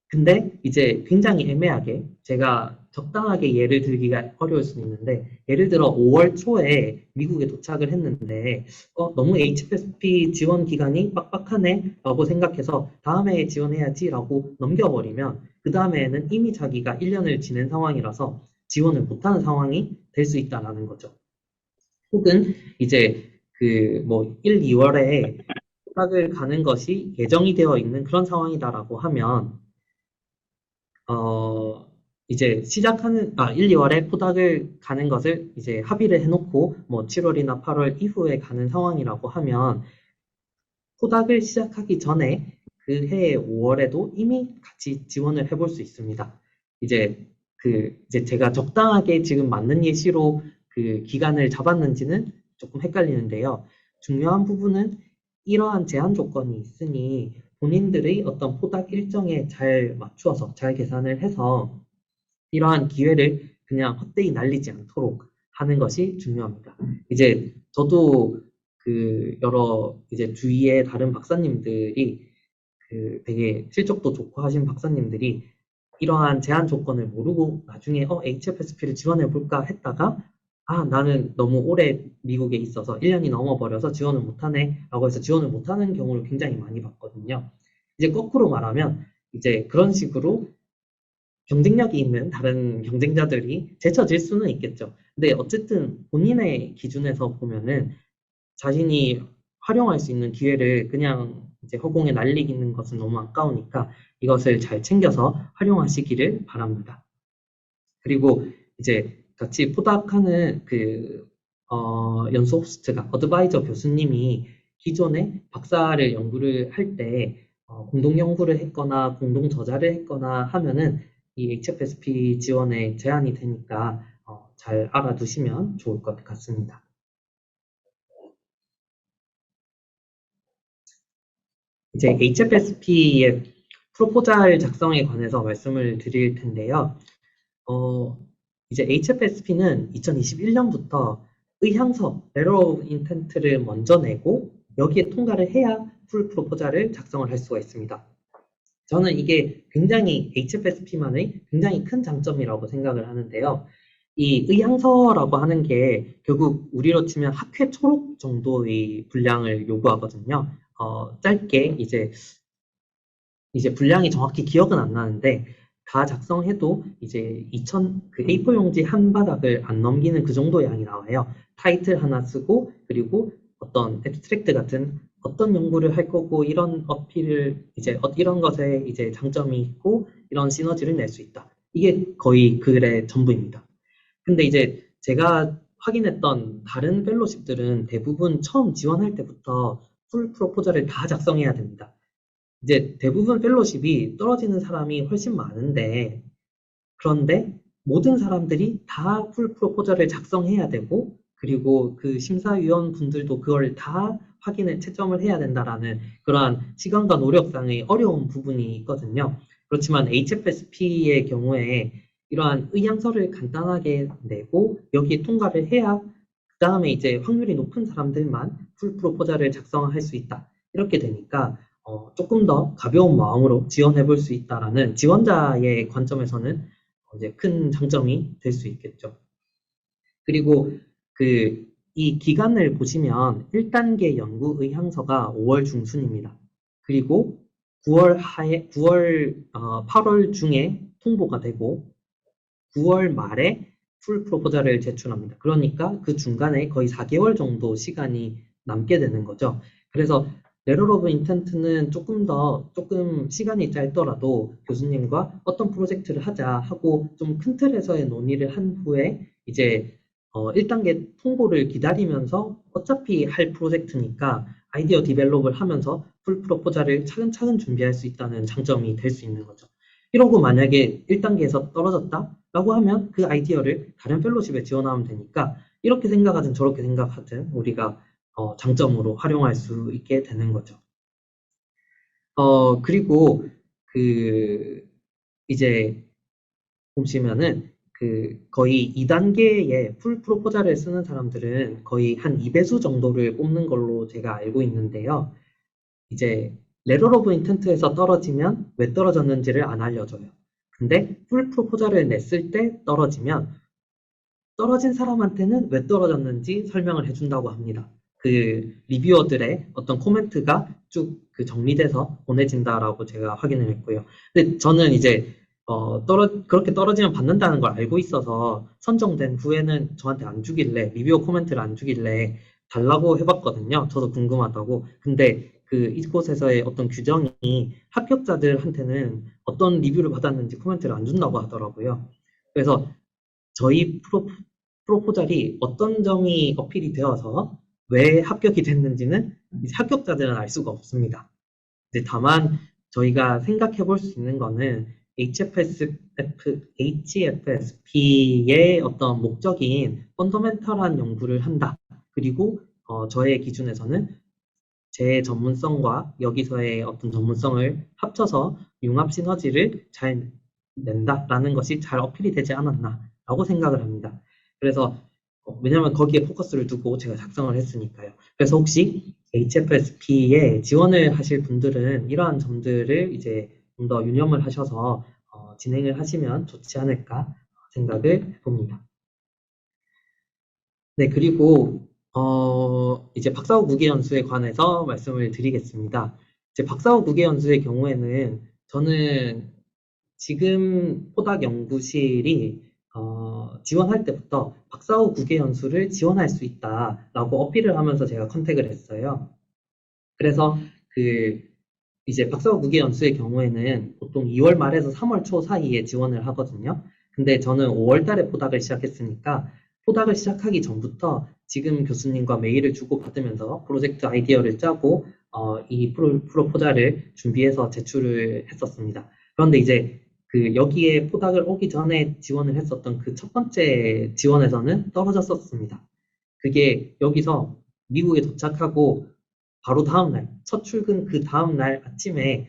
근데 이제 굉장히 애매하게 제가 적당하게 예를 들기가 어려울 수는 있는데, 예를 들어 5월 초에 미국에 도착을 했는데 너무 HFSP 지원 기간이 빡빡하네 라고 생각해서 다음 해에 지원해야지 라고 넘겨버리면, 그 다음에는 이미 자기가 1년을 지낸 상황이라서 지원을 못하는 상황이 될 수 있다는 거죠. 혹은 이제 그 뭐 1, 2월에 휴학을 가는 것이 예정이 되어 있는 그런 상황이다라고 하면 이제 1, 2월에 포닥을 가는 것을 이제 합의를 해놓고 뭐 7월이나 8월 이후에 가는 상황이라고 하면, 포닥을 시작하기 전에 그 해의 5월에도 이미 같이 지원을 해볼 수 있습니다. 이제 이제 제가 적당하게 지금 맞는 예시로 그 기간을 잡았는지는 조금 헷갈리는데요. 중요한 부분은 이러한 제한 조건이 있으니 본인들의 어떤 포닥 일정에 잘 맞추어서 잘 계산을 해서 이러한 기회를 그냥 헛되이 날리지 않도록 하는 것이 중요합니다. 이제 저도 그 여러 이제 주위의 다른 박사님들이 그 되게 실적도 좋고 하신 박사님들이 이러한 제한 조건을 모르고 나중에 HFSP를 지원해 볼까 했다가, 나는 너무 오래 미국에 있어서 1년이 넘어버려서 지원을 못하네 라고 해서 지원을 못하는 경우를 굉장히 많이 봤거든요. 이제 거꾸로 말하면 이제 그런 식으로 경쟁력이 있는 다른 경쟁자들이 제쳐질 수는 있겠죠. 근데 어쨌든 본인의 기준에서 보면은 자신이 활용할 수 있는 기회를 그냥 이제 허공에 날리는 것은 너무 아까우니까 이것을 잘 챙겨서 활용하시기를 바랍니다. 그리고 이제 같이 포닥하는 그 연수 호스트가 어드바이저 교수님이 기존에 박사를 연구를 할 때 공동 연구를 했거나 공동 저자를 했거나 하면은 이 HFSP 지원에 제한이 되니까 잘 알아두시면 좋을 것 같습니다. 이제 HFSP의 프로포잘 작성에 관해서 말씀을 드릴 텐데요. 이제 HFSP는 2021년부터 의향서, Letter of Intent를 먼저 내고 여기에 통과를 해야 풀 프로포잘을 작성을 할 수가 있습니다. 저는 이게 굉장히 HFSP만의 굉장히 큰 장점이라고 생각을 하는데요. 이 의향서라고 하는 게 결국 우리로 치면 학회 초록 정도의 분량을 요구하거든요. 짧게 이제 이제 분량이 정확히 기억은 안 나는데 다 작성해도 이제 그 A4 용지 한 바닥을 안 넘기는 그 정도 양이 나와요. 타이틀 하나 쓰고 그리고 어떤 앱스트랙트 같은 어떤 연구를 할 거고 이런 어필을 이제 이런 것에 이제 장점이 있고 이런 시너지를 낼 수 있다. 이게 거의 글의 전부입니다. 근데 이제 제가 확인했던 다른 펠로십들은 대부분 처음 지원할 때부터 풀 프로포저를 다 작성해야 됩니다. 이제 대부분 펠로십이 떨어지는 사람이 훨씬 많은데, 그런데 모든 사람들이 다 풀 프로포저를 작성해야 되고, 그리고 그 심사위원 분들도 그걸 다 확인을 채점을 해야 된다라는 그러한 시간과 노력상의 어려운 부분이 있거든요. 그렇지만 HFSP의 경우에 이러한 의향서를 간단하게 내고 여기에 통과를 해야 그 다음에 이제 확률이 높은 사람들만 풀 프로포저를 작성할 수 있다. 이렇게 되니까 조금 더 가벼운 마음으로 지원해 볼 수 있다라는 지원자의 관점에서는 이제 큰 장점이 될 수 있겠죠. 그리고 이 기간을 보시면 1단계 연구 의향서가 5월 중순입니다. 그리고 8월 중에 통보가 되고 9월 말에 풀 프로포저를 제출합니다. 그러니까 그 중간에 거의 4개월 정도 시간이 남게 되는 거죠. 그래서 레터 오브 인텐트는 조금 시간이 짧더라도 교수님과 어떤 프로젝트를 하자 하고 좀 큰 틀에서의 논의를 한 후에 이제 1단계 통보를 기다리면서 어차피 할 프로젝트니까 아이디어 디벨롭을 하면서 풀 프로포저를 차근차근 준비할 수 있다는 장점이 될 수 있는 거죠. 이러고 만약에 1단계에서 떨어졌다라고 하면 그 아이디어를 다른 펠로십에 지원하면 되니까 이렇게 생각하든 저렇게 생각하든 우리가 장점으로 활용할 수 있게 되는 거죠. 그리고 이제 보시면은 거의 2단계의 풀 프로포저를 쓰는 사람들은 거의 한 2배수 정도를 뽑는 걸로 제가 알고 있는데요. 이제 레터 오브 인텐트에서 떨어지면 왜 떨어졌는지를 안 알려줘요. 근데 풀 프로포저를 냈을 때 떨어지면 떨어진 사람한테는 왜 떨어졌는지 설명을 해준다고 합니다. 그 리뷰어들의 어떤 코멘트가 쭉 정리돼서 보내진다라고 제가 확인을 했고요. 근데 저는 이제 그렇게 떨어지면 받는다는 걸 알고 있어서 선정된 후에는 저한테 안 주길래 리뷰어 코멘트를 안 주길래 달라고 해봤거든요. 저도 궁금하다고. 근데 이곳에서의 어떤 규정이 합격자들한테는 어떤 리뷰를 받았는지 코멘트를 안 준다고 하더라고요. 그래서 저희 프로포절이 어떤 점이 어필이 되어서 왜 합격이 됐는지는 합격자들은 알 수가 없습니다. 다만 저희가 생각해 볼 수 있는 거는 HFSP의 어떤 목적인 펀더멘털한 연구를 한다. 그리고 저의 기준에서는 제 전문성과 여기서의 어떤 전문성을 합쳐서 융합 시너지를 잘 낸다라는 것이 잘 어필이 되지 않았나라고 생각을 합니다. 그래서 왜냐하면 거기에 포커스를 두고 제가 작성을 했으니까요. 그래서 혹시 HFSP에 지원을 하실 분들은 이러한 점들을 이제 좀 더 유념을 하셔서 진행을 하시면 좋지 않을까 생각을 봅니다. 네, 그리고 이제 박사후 국외연수에 관해서 말씀을 드리겠습니다. 이제 박사후 국외연수의 경우에는 저는 지금 포닥 연구실이 지원할 때부터 박사후 국외연수를 지원할 수 있다라고 어필을 하면서 제가 컨택을 했어요. 그래서 이제 박사후 국외연수의 경우에는 보통 2월 말에서 3월 초 사이에 지원을 하거든요. 근데 저는 5월 달에 포닥을 시작했으니까 포닥을 시작하기 전부터 지금 교수님과 메일을 주고받으면서 프로젝트 아이디어를 짜고 이 프로포저를 준비해서 제출을 했었습니다. 그런데 이제 여기에 포닥을 오기 전에 지원을 했었던 그 첫 번째 지원에서는 떨어졌었습니다. 그게 여기서 미국에 도착하고 바로 다음날, 첫 출근 그 다음날 아침에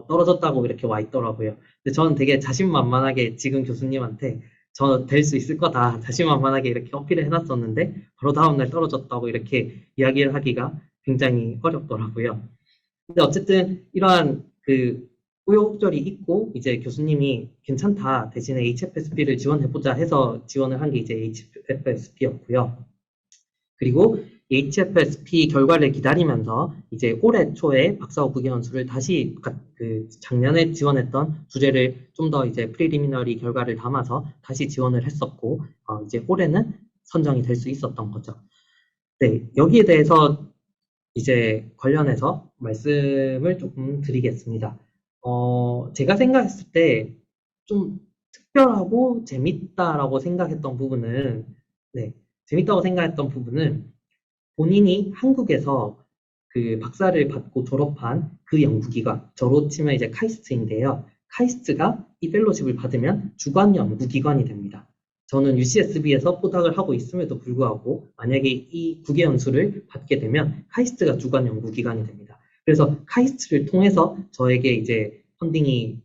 떨어졌다고 이렇게 와 있더라고요. 근데 저는 되게 자신만만하게 지금 교수님한테 저 될 수 있을 거다 자신만만하게 이렇게 어필을 해놨었는데 바로 다음날 떨어졌다고 이렇게 이야기를 하기가 굉장히 어렵더라고요. 근데 어쨌든 이러한 우여곡절이 있고 이제 교수님이 괜찮다 대신에 HFSP를 지원해보자 해서 지원을 한 게 이제 HFSP였고요. 그리고 HFSP 결과를 기다리면서 이제 올해 초에 박사후 국외연수를 다시 작년에 지원했던 주제를 좀 더 이제 프리리미너리 결과를 담아서 다시 지원을 했었고, 이제 올해는 선정이 될 수 있었던 거죠. 네, 여기에 대해서 이제 관련해서 말씀을 조금 드리겠습니다. 제가 생각했을 때 좀 특별하고 재밌다라고 생각했던 부분은, 네, 재밌다고 생각했던 부분은 본인이 한국에서 그 박사를 받고 졸업한 그 연구기관, 저로 치면 이제 카이스트인데요. 카이스트가 이 펠로십을 받으면 주관 연구기관이 됩니다. 저는 UCSB에서 포닥을 하고 있음에도 불구하고 만약에 이 국외연수를 받게 되면 카이스트가 주관 연구기관이 됩니다. 그래서 카이스트를 통해서 저에게 이제 펀딩이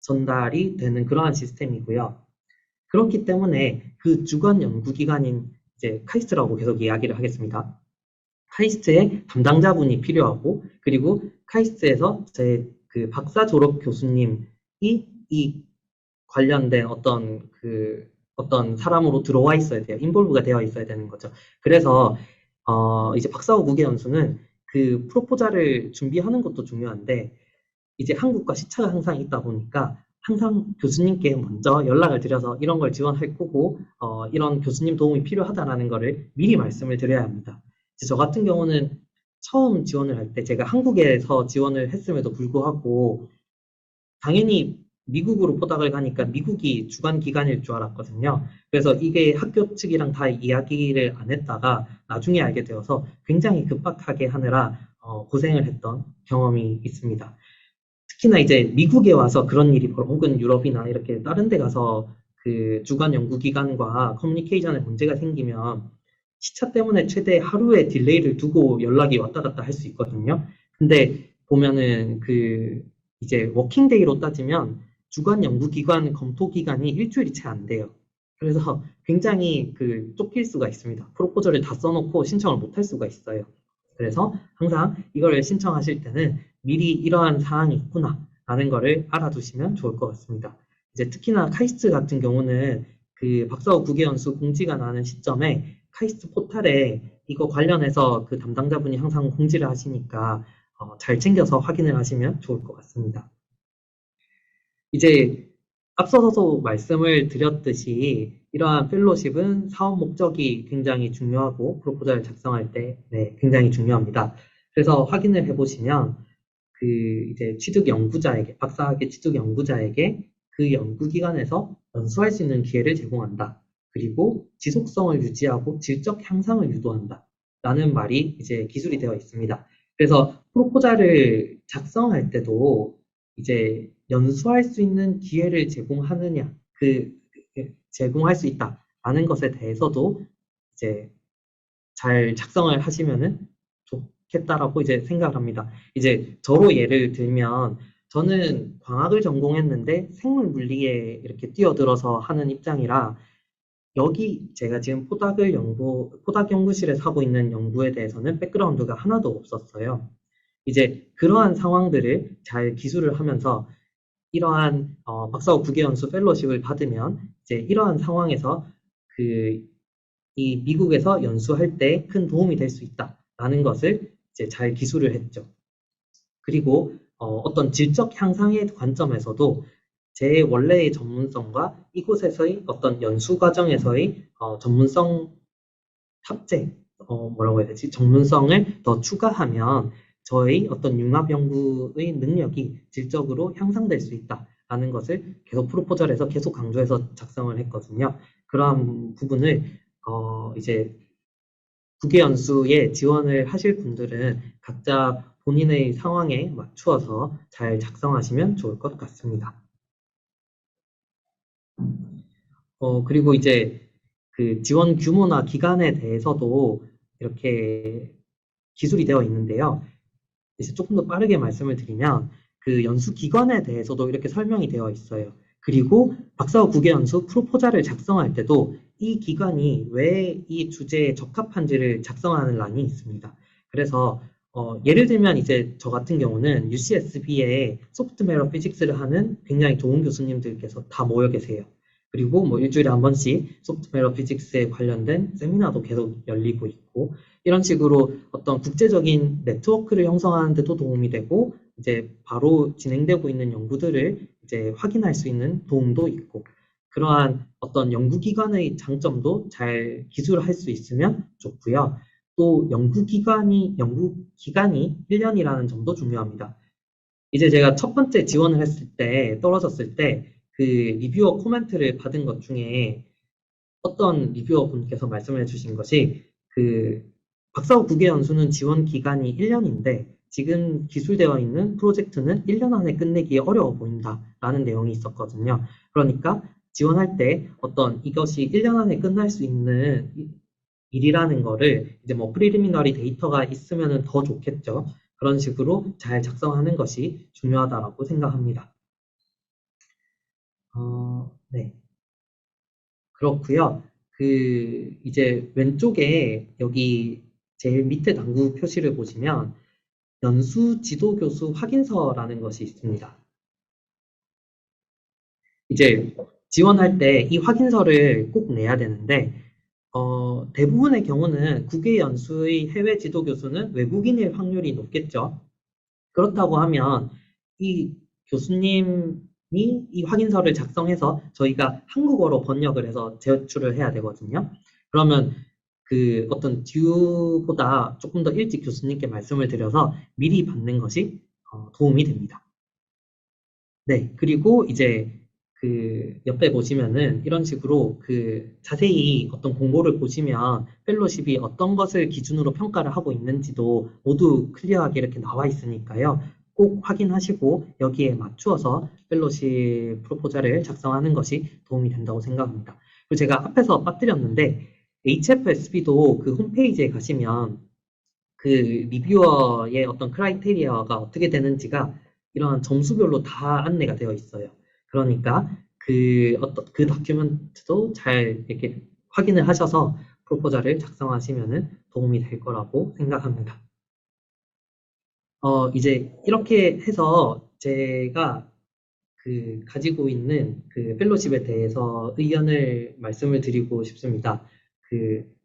전달이 되는 그러한 시스템이고요. 그렇기 때문에 그 주관 연구기관인 이제 카이스트라고 계속 이야기를 하겠습니다. 카이스트의 담당자분이 필요하고, 그리고 카이스트에서 제 그 박사 졸업 교수님이 이 관련된 어떤 사람으로 들어와 있어야 돼요. 인볼브가 되어 있어야 되는 거죠. 그래서 이제 박사후 국외연수는 그 프로포자를 준비하는 것도 중요한데, 이제 한국과 시차가 항상 있다 보니까 항상 교수님께 먼저 연락을 드려서 이런 걸 지원할 거고 이런 교수님 도움이 필요하다라는 거를 미리 말씀을 드려야 합니다. 저 같은 경우는 처음 지원을 할 때 제가 한국에서 지원을 했음에도 불구하고 당연히 미국으로 포닥을 가니까 미국이 주관 기관일 줄 알았거든요. 그래서 이게 학교 측이랑 다 이야기를 안 했다가 나중에 알게 되어서 굉장히 급박하게 하느라 고생을 했던 경험이 있습니다. 특히나 이제 미국에 와서 그런 일이 혹은 유럽이나 이렇게 다른 데 가서 그 주관 연구기관과 커뮤니케이션에 문제가 생기면 시차 때문에 최대 하루의 딜레이를 두고 연락이 왔다 갔다 할 수 있거든요. 근데 보면은 그 이제 워킹데이로 따지면 주관 연구기관 검토 기간이 일주일이 채 안 돼요. 그래서 굉장히 그 쫓길 수가 있습니다. 프로포저를 다 써놓고 신청을 못 할 수가 있어요. 그래서 항상 이걸 신청하실 때는 미리 이러한 사항이 있구나 라는 거를 알아두시면 좋을 것 같습니다. 이제 특히나 카이스트 같은 경우는 그 박사후 국외연수 공지가 나는 시점에 카이스트 포탈에 이거 관련해서 그 담당자분이 항상 공지를 하시니까 잘 챙겨서 확인을 하시면 좋을 것 같습니다. 이제 앞서서도 말씀을 드렸듯이 이러한 펠로십은 사업 목적이 굉장히 중요하고 프로포저를 작성할 때 굉장히 중요합니다. 그래서 확인을 해보시면 그 이제 취득 연구자에게 박사학위 취득 연구자에게 그 연구기관에서 연수할 수 있는 기회를 제공한다. 그리고 지속성을 유지하고 질적 향상을 유도한다. 라는 말이 이제 기술이 되어 있습니다. 그래서 프로포자를 작성할 때도 이제 연수할 수 있는 기회를 제공하느냐, 제공할 수 있다라는 것에 대해서도 이제 잘 작성을 하시면은 좋겠다라고 이제 생각을 합니다. 이제 저로 예를 들면 저는 광학을 전공했는데 생물 물리에 이렇게 뛰어들어서 하는 입장이라 여기 제가 지금 포닥 연구실에서 하고 있는 연구에 대해서는 백그라운드가 하나도 없었어요. 이제 그러한 상황들을 잘 기술을 하면서 이러한 박사후 국외연수 펠로십을 받으면 이제 이러한 상황에서 이 미국에서 연수할 때 큰 도움이 될 수 있다라는 것을 이제 잘 기술을 했죠. 그리고 어떤 질적 향상의 관점에서도 제 원래의 전문성과 이곳에서의 어떤 연수 과정에서의 전문성 탑재, 뭐라고 해야 되지? 전문성을 더 추가하면 저의 어떤 융합 연구의 능력이 질적으로 향상될 수 있다라는 것을 계속 프로포절에서 계속 강조해서 작성을 했거든요. 그러한 부분을 이제 국외연수에 지원을 하실 분들은 각자 본인의 상황에 맞추어서 잘 작성하시면 좋을 것 같습니다. 그리고 이제 그 지원 규모나 기간에 대해서도 이렇게 기술이 되어 있는데요. 이제 조금 더 빠르게 말씀을 드리면 그 연수 기관에 대해서도 이렇게 설명이 되어 있어요. 그리고 박사후 국외연수 프로포자를 작성할 때도 이 기관이 왜 이 주제에 적합한지를 작성하는 란이 있습니다. 그래서 예를 들면 이제 저 같은 경우는 UCSB에 소프트웨어 피직스를 하는 굉장히 좋은 교수님들께서 다 모여 계세요. 그리고 뭐 일주일에 한 번씩 소프트웨어 피직스에 관련된 세미나도 계속 열리고 있고, 이런 식으로 어떤 국제적인 네트워크를 형성하는 데도 도움이 되고, 이제 바로 진행되고 있는 연구들을 이제 확인할 수 있는 도움도 있고, 그러한 어떤 연구기관의 장점도 잘 기술할 수 있으면 좋고요. 또 연구기간이 1년이라는 점도 중요합니다. 이제 제가 첫 번째 지원을 했을 때, 떨어졌을 때, 그 리뷰어 코멘트를 받은 것 중에 어떤 리뷰어 분께서 말씀해 주신 것이, 그 박사후 국외 연수는 지원 기간이 1년인데 지금 기술되어 있는 프로젝트는 1년 안에 끝내기 어려워 보인다라는 내용이 있었거든요. 그러니까 지원할 때 어떤 이것이 1년 안에 끝날 수 있는 일이라는 거를 이제 뭐 프리리미너리 데이터가 있으면 더 좋겠죠. 그런 식으로 잘 작성하는 것이 중요하다고 생각합니다. 네. 그렇고요. 이제 왼쪽에 여기 제일 밑에 당구 표시를 보시면 연수 지도교수 확인서라는 것이 있습니다. 이제 지원할 때 이 확인서를 꼭 내야 되는데, 대부분의 경우는 국외 연수의 해외 지도교수는 외국인일 확률이 높겠죠. 그렇다고 하면 이 교수님이 이 확인서를 작성해서 저희가 한국어로 번역을 해서 제출을 해야 되거든요. 그러면 그 어떤 듀보다 조금 더 일찍 교수님께 말씀을 드려서 미리 받는 것이 도움이 됩니다. 네, 그리고 이제 그 옆에 보시면은 이런 식으로 그 자세히 어떤 공고를 보시면 펠로십이 어떤 것을 기준으로 평가를 하고 있는지도 모두 클리어하게 이렇게 나와 있으니까요. 꼭 확인하시고 여기에 맞추어서 펠로십 프로포저를 작성하는 것이 도움이 된다고 생각합니다. 그리고 제가 앞에서 빠뜨렸는데 HFSB도 그 홈페이지에 가시면 그 리뷰어의 어떤 크라이테리어가 어떻게 되는지가 이런 점수별로 다 안내가 되어 있어요. 그러니까 그 다큐멘트도 잘 이렇게 확인을 하셔서 프로포저를 작성하시면 도움이 될 거라고 생각합니다. 이제 이렇게 해서 제가 그 가지고 있는 그 펠로십에 대해서 의견을 말씀을 드리고 싶습니다.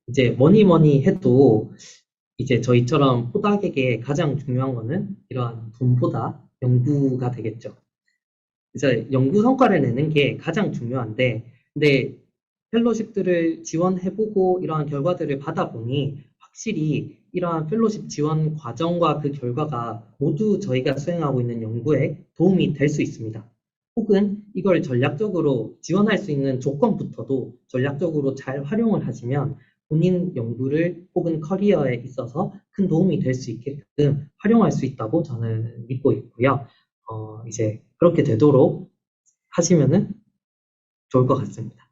이제 뭐니 해도 이제 저희처럼 포닥에게 가장 중요한 거는 이러한 돈보다 연구가 되겠죠. 그래서 연구 성과를 내는 게 가장 중요한데, 근데 펠로십들을 지원해보고 이러한 결과들을 받아보니 확실히 이러한 펠로십 지원 과정과 그 결과가 모두 저희가 수행하고 있는 연구에 도움이 될 수 있습니다. 혹은 이걸 전략적으로 지원할 수 있는 조건부터도 전략적으로 잘 활용을 하시면 본인 연구를 혹은 커리어에 있어서 큰 도움이 될 수 있게끔 활용할 수 있다고 저는 믿고 있고요. 이제 그렇게 되도록 하시면은 좋을 것 같습니다.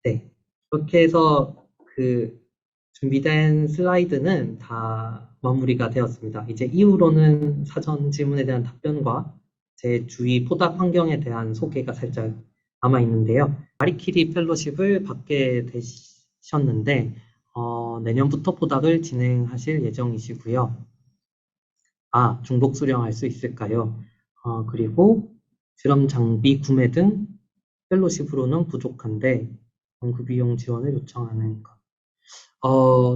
네. 그렇게 해서 그 준비된 슬라이드는 다 마무리가 되었습니다. 이제 이후로는 사전 질문에 대한 답변과 제 주위 포닥 환경에 대한 소개가 살짝 남아 있는데요. 마리키리 펠로십을 받게 되셨는데, 내년부터 포닥을 진행하실 예정이시고요. 중복 수령할 수 있을까요? 그리고 실험 장비 구매 등 펠로십으로는 부족한데 연구 비용 지원을 요청하는 것.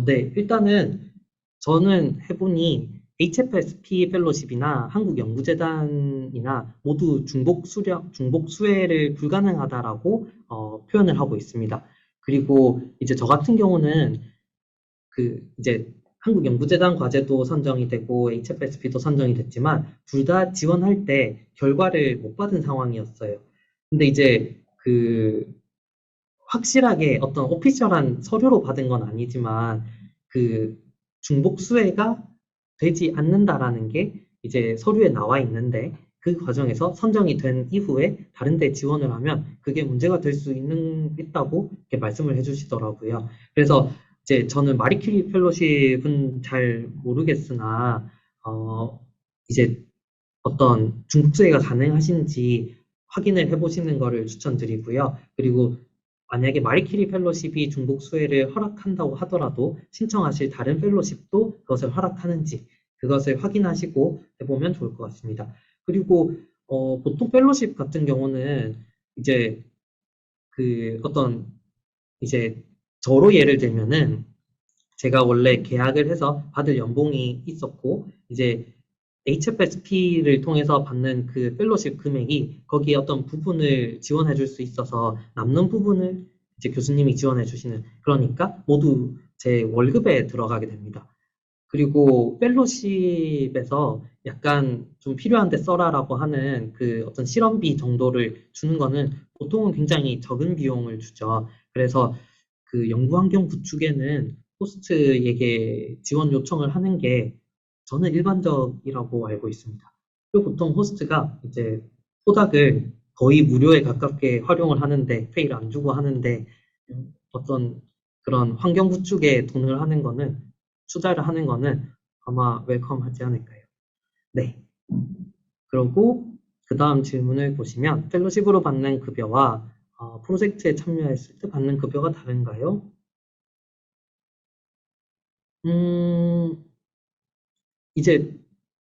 네, 일단은 저는 해보니 HFSP 펠로십이나 한국연구재단이나 모두 중복 수혜를 불가능하다라고 표현을 하고 있습니다. 그리고 이제 저 같은 경우는 이제 한국연구재단 과제도 선정이 되고 HFSP도 선정이 됐지만 둘 다 지원할 때 결과를 못 받은 상황이었어요. 근데 이제 확실하게 어떤 오피셜한 서류로 받은 건 아니지만 그 중복 수혜가 되지 않는다라는 게 이제 서류에 나와 있는데 그 과정에서 선정이 된 이후에 다른 데 지원을 하면 그게 문제가 될 수 있다고 이렇게 말씀을 해주시더라고요. 그래서 이제 저는 마리큐리 펠로십은 잘 모르겠으나 이제 어떤 중복 수혜가 가능하신지 확인을 해보시는 것을 추천드리고요. 그리고 만약에 마리키리 펠로십이 중복 수혜를 허락한다고 하더라도 신청하실 다른 펠로십도 그것을 허락하는지 그것을 확인하시고 해보면 좋을 것 같습니다. 그리고 보통 펠로십 같은 경우는 이제 이제 저로 예를 들면은 제가 원래 계약을 해서 받을 연봉이 있었고, 이제 HFSP를 통해서 받는 그 펠로십 금액이 거기에 어떤 부분을 지원해 줄 수 있어서 남는 부분을 이제 교수님이 지원해 주시는, 그러니까 모두 제 월급에 들어가게 됩니다. 그리고 펠로십에서 약간 좀 필요한데 써라라고 하는 그 어떤 실험비 정도를 주는 거는 보통은 굉장히 적은 비용을 주죠. 그래서 그 연구 환경 구축에는 호스트에게 지원 요청을 하는 게 저는 일반적이라고 알고 있습니다. 그리고 보통 호스트가 이제 토닥을 거의 무료에 가깝게 활용을 하는데, 페이를 안 주고 하는데, 어떤 그런 환경 구축에 돈을 하는 거는, 투자를 하는 거는 아마 웰컴하지 않을까요? 네. 그리고 그 다음 질문을 보시면, 펠로십으로 받는 급여와 프로젝트에 참여했을 때 받는 급여가 다른가요? 음, 이제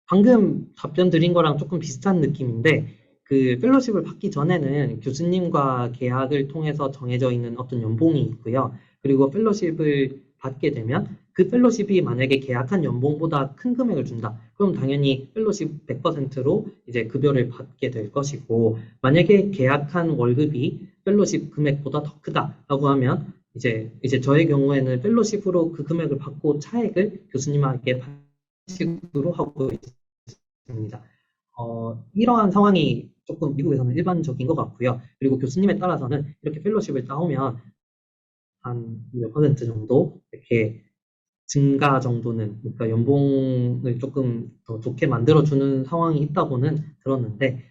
방금 답변 드린 거랑 조금 비슷한 느낌인데, 그 펠로십을 받기 전에는 교수님과 계약을 통해서 정해져 있는 어떤 연봉이 있고요. 그리고 펠로십을 받게 되면 그 펠로십이 만약에 계약한 연봉보다 큰 금액을 준다. 그럼 당연히 펠로십 100%로 이제 급여를 받게 될 것이고, 만약에 계약한 월급이 펠로십 금액보다 더 크다라고 하면 이제 저의 경우에는 펠로십으로 그 금액을 받고 차액을 교수님에게 식으로 하고 있습니다. 이러한 상황이 조금 미국에서는 일반적인 것 같고요. 그리고 교수님에 따라서는 이렇게 펠로십을 따오면 한 몇 퍼센트 정도 이렇게 증가 정도는, 그러니까 연봉을 조금 더 좋게 만들어주는 상황이 있다고는 들었는데,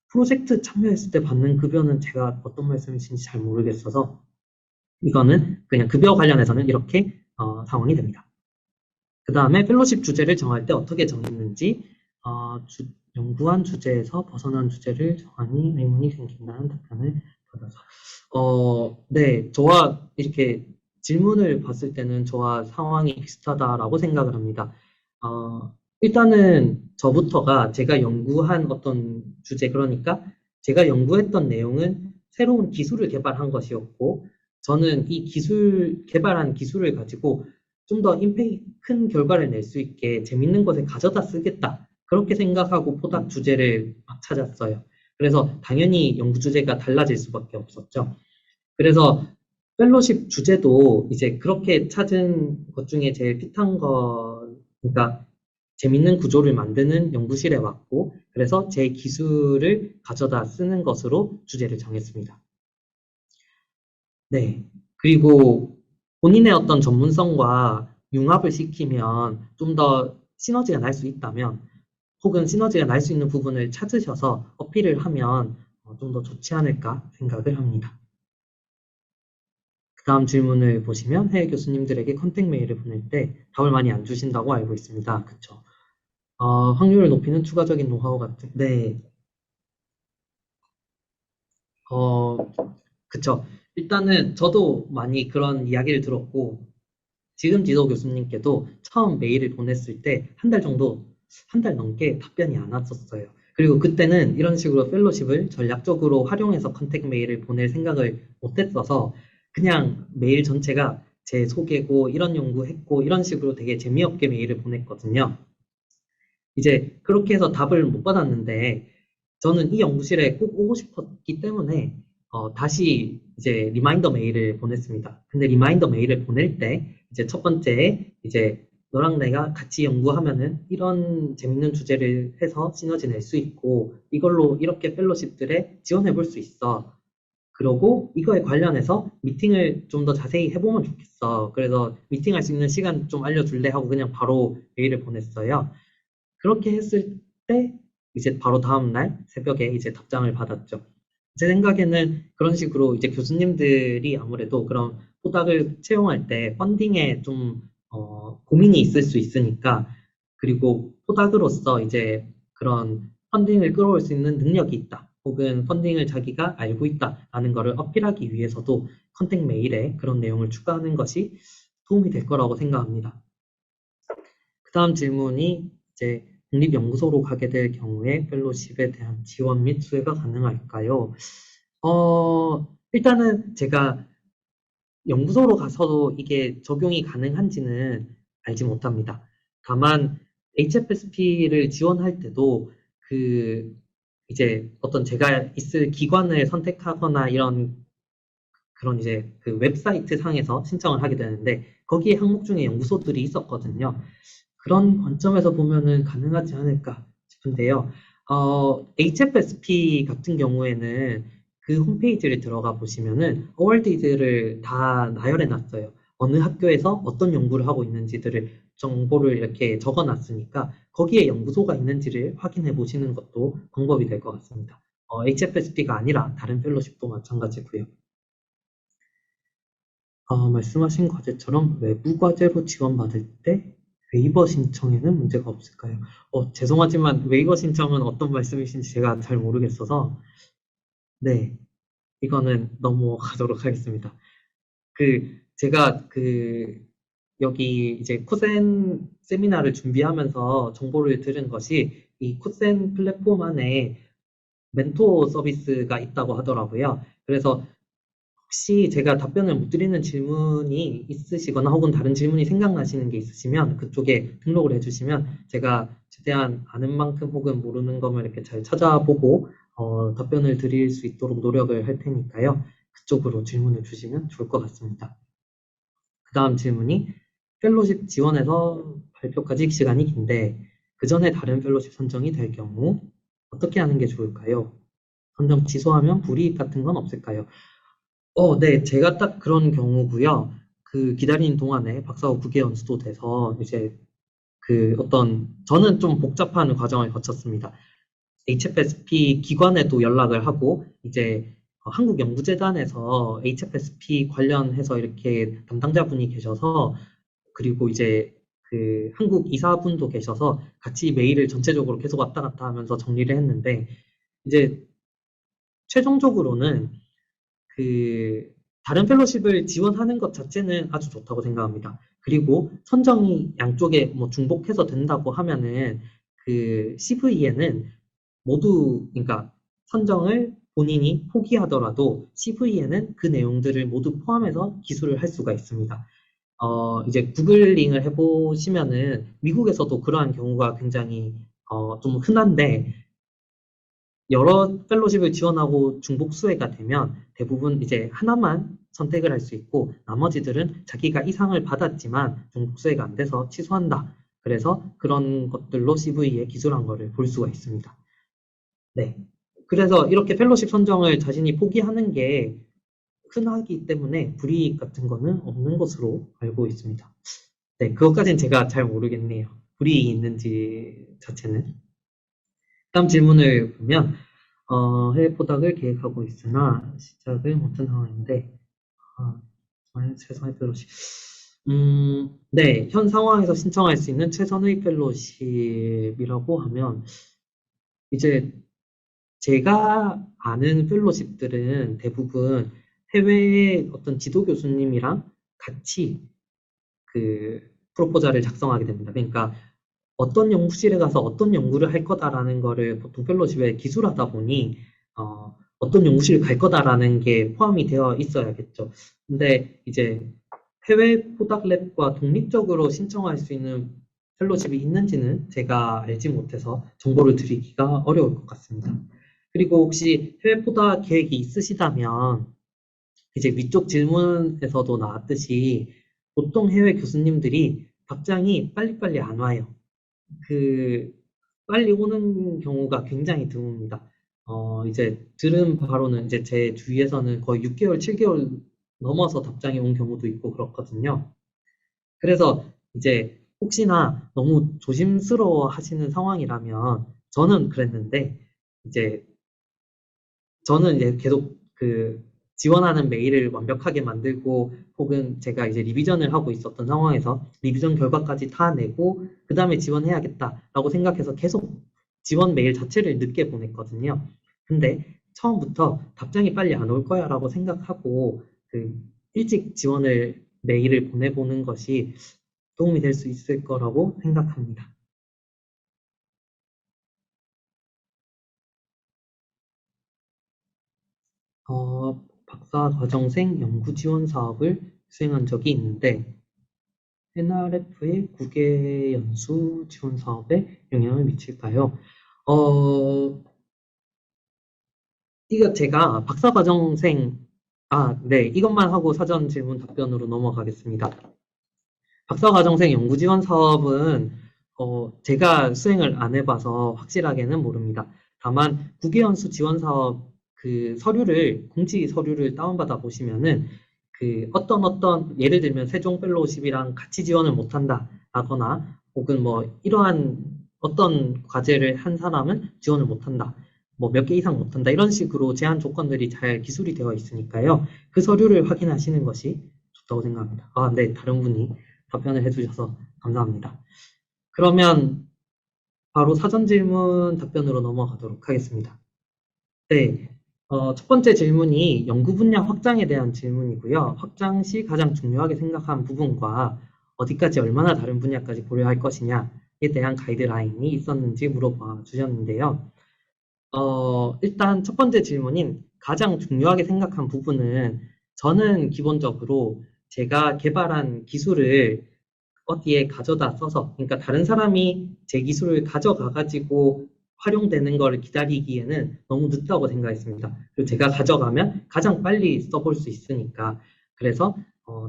프로젝트 참여했을 때 받는 급여는 제가 어떤 말씀이신지 잘 모르겠어서 이거는 그냥 급여 관련해서는 이렇게 상황이 됩니다. 그 다음에 펠로십 주제를 정할 때 어떻게 정했는지, 연구한 주제에서 벗어난 주제를 정하니 의문이 생긴다는 답변을 받아서. 네, 저와 이렇게 질문을 봤을 때는 저와 상황이 비슷하다라고 생각을 합니다. 일단은 저부터가 제가 연구한 어떤 주제, 그러니까 제가 연구했던 내용은 새로운 기술을 개발한 것이었고, 저는 이 개발한 기술을 가지고 좀 더 임팩트 큰 결과를 낼 수 있게 재밌는 것에 가져다 쓰겠다. 그렇게 생각하고 포닥 주제를 막 찾았어요. 그래서 당연히 연구 주제가 달라질 수밖에 없었죠. 그래서 펠로십 주제도 이제 그렇게 찾은 것 중에 제일 핏한 거, 그러니까 재밌는 구조를 만드는 연구실에 왔고, 그래서 제 기술을 가져다 쓰는 것으로 주제를 정했습니다. 네. 그리고 본인의 어떤 전문성과 융합을 시키면 좀 더 시너지가 날 수 있다면, 혹은 시너지가 날 수 있는 부분을 찾으셔서 어필을 하면 좀 더 좋지 않을까 생각을 합니다. 그 다음 질문을 보시면 해외 교수님들에게 컨택 메일을 보낼 때 답을 많이 안 주신다고 알고 있습니다. 그쵸? 확률을 높이는 추가적인 노하우 같은, 네. 어, 그쵸. 일단은 저도 많이 그런 이야기를 들었고, 지금 지도 교수님께도 처음 메일을 보냈을 때 한 달 정도, 한 달 넘게 답변이 안 왔었어요. 그리고 그때는 이런 식으로 펠로십을 전략적으로 활용해서 컨택 메일을 보낼 생각을 못 했어서 그냥 메일 전체가 제 소개고 이런 연구했고 이런 식으로 되게 재미없게 메일을 보냈거든요. 이제 그렇게 해서 답을 못 받았는데 저는 이 연구실에 꼭 오고 싶었기 때문에 다시 이제 리마인더 메일을 보냈습니다. 근데 리마인더 메일을 보낼 때 이제 첫 번째 이제 너랑 내가 같이 연구하면은 이런 재밌는 주제를 해서 시너지 낼 수 있고 이걸로 이렇게 펠로십들에 지원해 볼 수 있어. 그러고 이거에 관련해서 미팅을 좀 더 자세히 해보면 좋겠어. 그래서 미팅할 수 있는 시간 좀 알려줄래 하고 그냥 바로 메일을 보냈어요. 그렇게 했을 때 이제 바로 다음날 새벽에 이제 답장을 받았죠. 제 생각에는 그런 식으로 이제 교수님들이 아무래도 그런 포닥을 채용할 때 펀딩에 좀 고민이 있을 수 있으니까, 그리고 포닥으로서 이제 그런 펀딩을 끌어올 수 있는 능력이 있다. 혹은 펀딩을 자기가 알고 있다라는 것을 어필하기 위해서도 컨택 메일에 그런 내용을 추가하는 것이 도움이 될 거라고 생각합니다. 그 다음 질문이 이제 국립연구소로 가게 될 경우에 펠로십에 대한 지원 및 수혜가 가능할까요? 일단은 제가 연구소로 가서도 이게 적용이 가능한지는 알지 못합니다. 다만 HFSP를 지원할 때도 그 이제 어떤 제가 있을 기관을 선택하거나 이런 그런 이제 그 웹사이트 상에서 신청을 하게 되는데 거기에 항목 중에 연구소들이 있었거든요. 그런 관점에서 보면은 가능하지 않을까 싶은데요. HFSP 같은 경우에는 그 홈페이지를 들어가 보시면은 어워드들을 다 나열해 놨어요. 어느 학교에서 어떤 연구를 하고 있는지들을 정보를 이렇게 적어 놨으니까 거기에 연구소가 있는지를 확인해 보시는 것도 방법이 될 것 같습니다. HFSP가 아니라 다른 펠로십도 마찬가지고요. 말씀하신 과제처럼 외부 과제로 지원받을 때 웨이버 신청에는 문제가 없을까요? 죄송하지만 웨이버 신청은 어떤 말씀이신지 제가 잘 모르겠어서 네, 이거는 넘어가도록 하겠습니다. 제가 여기 이제 쿠센 세미나를 준비하면서 정보를 들은 것이 이 쿠센 플랫폼 안에 멘토 서비스가 있다고 하더라고요. 그래서 혹시 제가 답변을 못 드리는 질문이 있으시거나 혹은 다른 질문이 생각나시는 게 있으시면 그쪽에 등록을 해주시면 제가 최대한 아는 만큼 혹은 모르는 것을 이렇게 잘 찾아보고 답변을 드릴 수 있도록 노력을 할 테니까요. 그쪽으로 질문을 주시면 좋을 것 같습니다. 그 다음 질문이 펠로십 지원에서 발표까지 시간이 긴데 그 전에 다른 펠로십 선정이 될 경우 어떻게 하는 게 좋을까요? 선정 취소하면 불이익 같은 건 없을까요? 네, 제가 딱 그런 경우고요. 기다리는 동안에 박사후 국회 연수도 돼서 이제 저는 좀 복잡한 과정을 거쳤습니다. HFSP 기관에도 연락을 하고 이제 한국연구재단에서 HFSP 관련해서 이렇게 담당자분이 계셔서 그리고 이제 한국 이사분도 계셔서 같이 메일을 전체적으로 계속 왔다 갔다 하면서 정리를 했는데 이제 최종적으로는 그 다른 펠로십을 지원하는 것 자체는 아주 좋다고 생각합니다. 그리고 선정이 양쪽에 뭐 중복해서 된다고 하면은 CV에는 모두 그러니까 선정을 본인이 포기하더라도 CV에는 그 내용들을 모두 포함해서 기술을 할 수가 있습니다. 이제 구글링을 해보시면은 미국에서도 그러한 경우가 굉장히 좀 흔한데 여러 펠로십을 지원하고 중복 수혜가 되면 대부분 이제 하나만 선택을 할 수 있고 나머지들은 자기가 이상을 받았지만 중복 수혜가 안 돼서 취소한다. 그래서 그런 것들로 CV에 기술한 거를 볼 수가 있습니다. 네. 그래서 이렇게 펠로십 선정을 자신이 포기하는 게 흔하기 때문에 불이익 같은 거는 없는 것으로 알고 있습니다. 네, 그것까지는 제가 잘 모르겠네요. 불이익이 있는지 자체는. 다음 질문을 보면 해외 포닥을 계획하고 있으나 시작을 못한 상황인데 최선의 펠로십 네, 현 상황에서 신청할 수 있는 최선의 펠로십이라고 하면 이제 제가 아는 펠로십들은 대부분 해외 어떤 지도 교수님이랑 같이 프로포자를 작성하게 됩니다. 그러니까 어떤 연구실에 가서 어떤 연구를 할 거다라는 거를 보통 펠로십에 기술하다 보니 어떤 연구실 갈 거다라는 게 포함이 되어 있어야겠죠. 근데 이제 해외 포닥랩과 독립적으로 신청할 수 있는 펠로십이 있는지는 제가 알지 못해서 정보를 드리기가 어려울 것 같습니다. 그리고 혹시 해외 포닥 계획이 있으시다면 이제 위쪽 질문에서도 나왔듯이 보통 해외 교수님들이 답장이 빨리빨리 안 와요. 그 빨리 오는 경우가 굉장히 드뭅니다. 이제 들은 바로는 이제 제 주위에서는 거의 6개월, 7개월 넘어서 답장이 온 경우도 있고 그렇거든요. 그래서 이제 혹시나 너무 조심스러워 하시는 상황이라면 저는 그랬는데 이제 저는 이제 계속 지원하는 메일을 완벽하게 만들고 혹은 제가 이제 리비전을 하고 있었던 상황에서 리비전 결과까지 다 내고 그 다음에 지원해야겠다라고 생각해서 계속 지원 메일 자체를 늦게 보냈거든요. 근데 처음부터 답장이 빨리 안 올 거야라고 생각하고 일찍 지원을 메일을 보내보는 것이 도움이 될 수 있을 거라고 생각합니다. 박사과정생 연구지원 사업을 수행한 적이 있는데 NRF의 국외 연수 지원 사업에 영향을 미칠까요? 이거 제가 박사과정생, 네, 이것만 하고 사전 질문 답변으로 넘어가겠습니다. 박사과정생 연구지원 사업은 제가 수행을 안 해봐서 확실하게는 모릅니다. 다만 국외연수 지원 사업 그 서류를 공지 서류를 다운받아 보시면은 그 어떤 예를 들면 세종 펠로우십이랑 같이 지원을 못한다라거나 혹은 뭐 이러한 어떤 과제를 한 사람은 지원을 못한다. 뭐 몇 개 이상 못한다. 이런 식으로 제한 조건들이 잘 기술이 되어 있으니까요. 그 서류를 확인하시는 것이 좋다고 생각합니다. 네, 다른 분이 답변을 해주셔서 감사합니다. 그러면 바로 사전 질문 답변으로 넘어가도록 하겠습니다. 네, 첫 번째 질문이 연구 분야 확장에 대한 질문이고요. 확장 시 가장 중요하게 생각한 부분과 어디까지 얼마나 다른 분야까지 고려할 것이냐에 대한 가이드라인이 있었는지 물어봐 주셨는데요. 일단 첫 번째 질문인 가장 중요하게 생각한 부분은 저는 기본적으로 제가 개발한 기술을 어디에 가져다 써서, 그러니까 다른 사람이 제 기술을 가져가가지고 활용되는 걸 기다리기에는 너무 늦다고 생각했습니다. 그리고 제가 가져가면 가장 빨리 써볼 수 있으니까. 그래서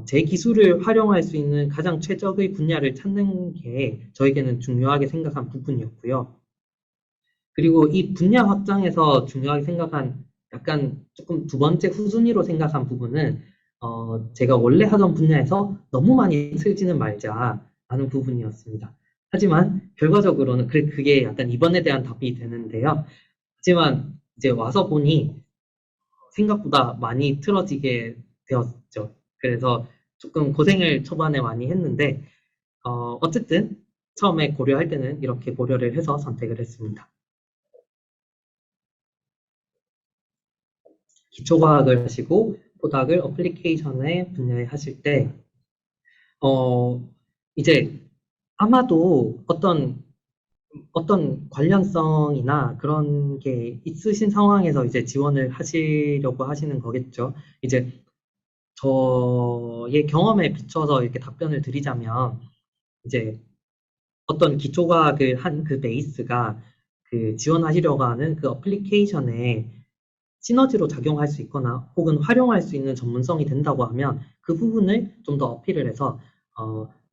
제 기술을 활용할 수 있는 가장 최적의 분야를 찾는 게 저에게는 중요하게 생각한 부분이었고요. 그리고 이 분야 확장에서 중요하게 생각한 약간 조금 두 번째 후순위로 생각한 부분은 제가 원래 하던 분야에서 너무 많이 틀지는 말자라는 부분이었습니다. 하지만 결과적으로는 그게 약간 2번에 대한 답이 되는데요. 하지만 이제 와서 보니 생각보다 많이 틀어지게 되었죠. 그래서 조금 고생을 초반에 많이 했는데 어쨌든 처음에 고려할 때는 이렇게 고려를 해서 선택을 했습니다. 기초과학을 하시고 포닥을 어플리케이션의 분야에 하실 때, 어, 이제 아마도 어떤 관련성이나 그런 게 있으신 상황에서 이제 지원을 하시려고 하시는 거겠죠. 이제 저의 경험에 비춰서 이렇게 답변을 드리자면, 이제 어떤 기초과학을 한 그 베이스가 그 지원하시려고 하는 그 어플리케이션에 시너지로 작용할 수 있거나 혹은 활용할 수 있는 전문성이 된다고 하면 그 부분을 좀 더 어필을 해서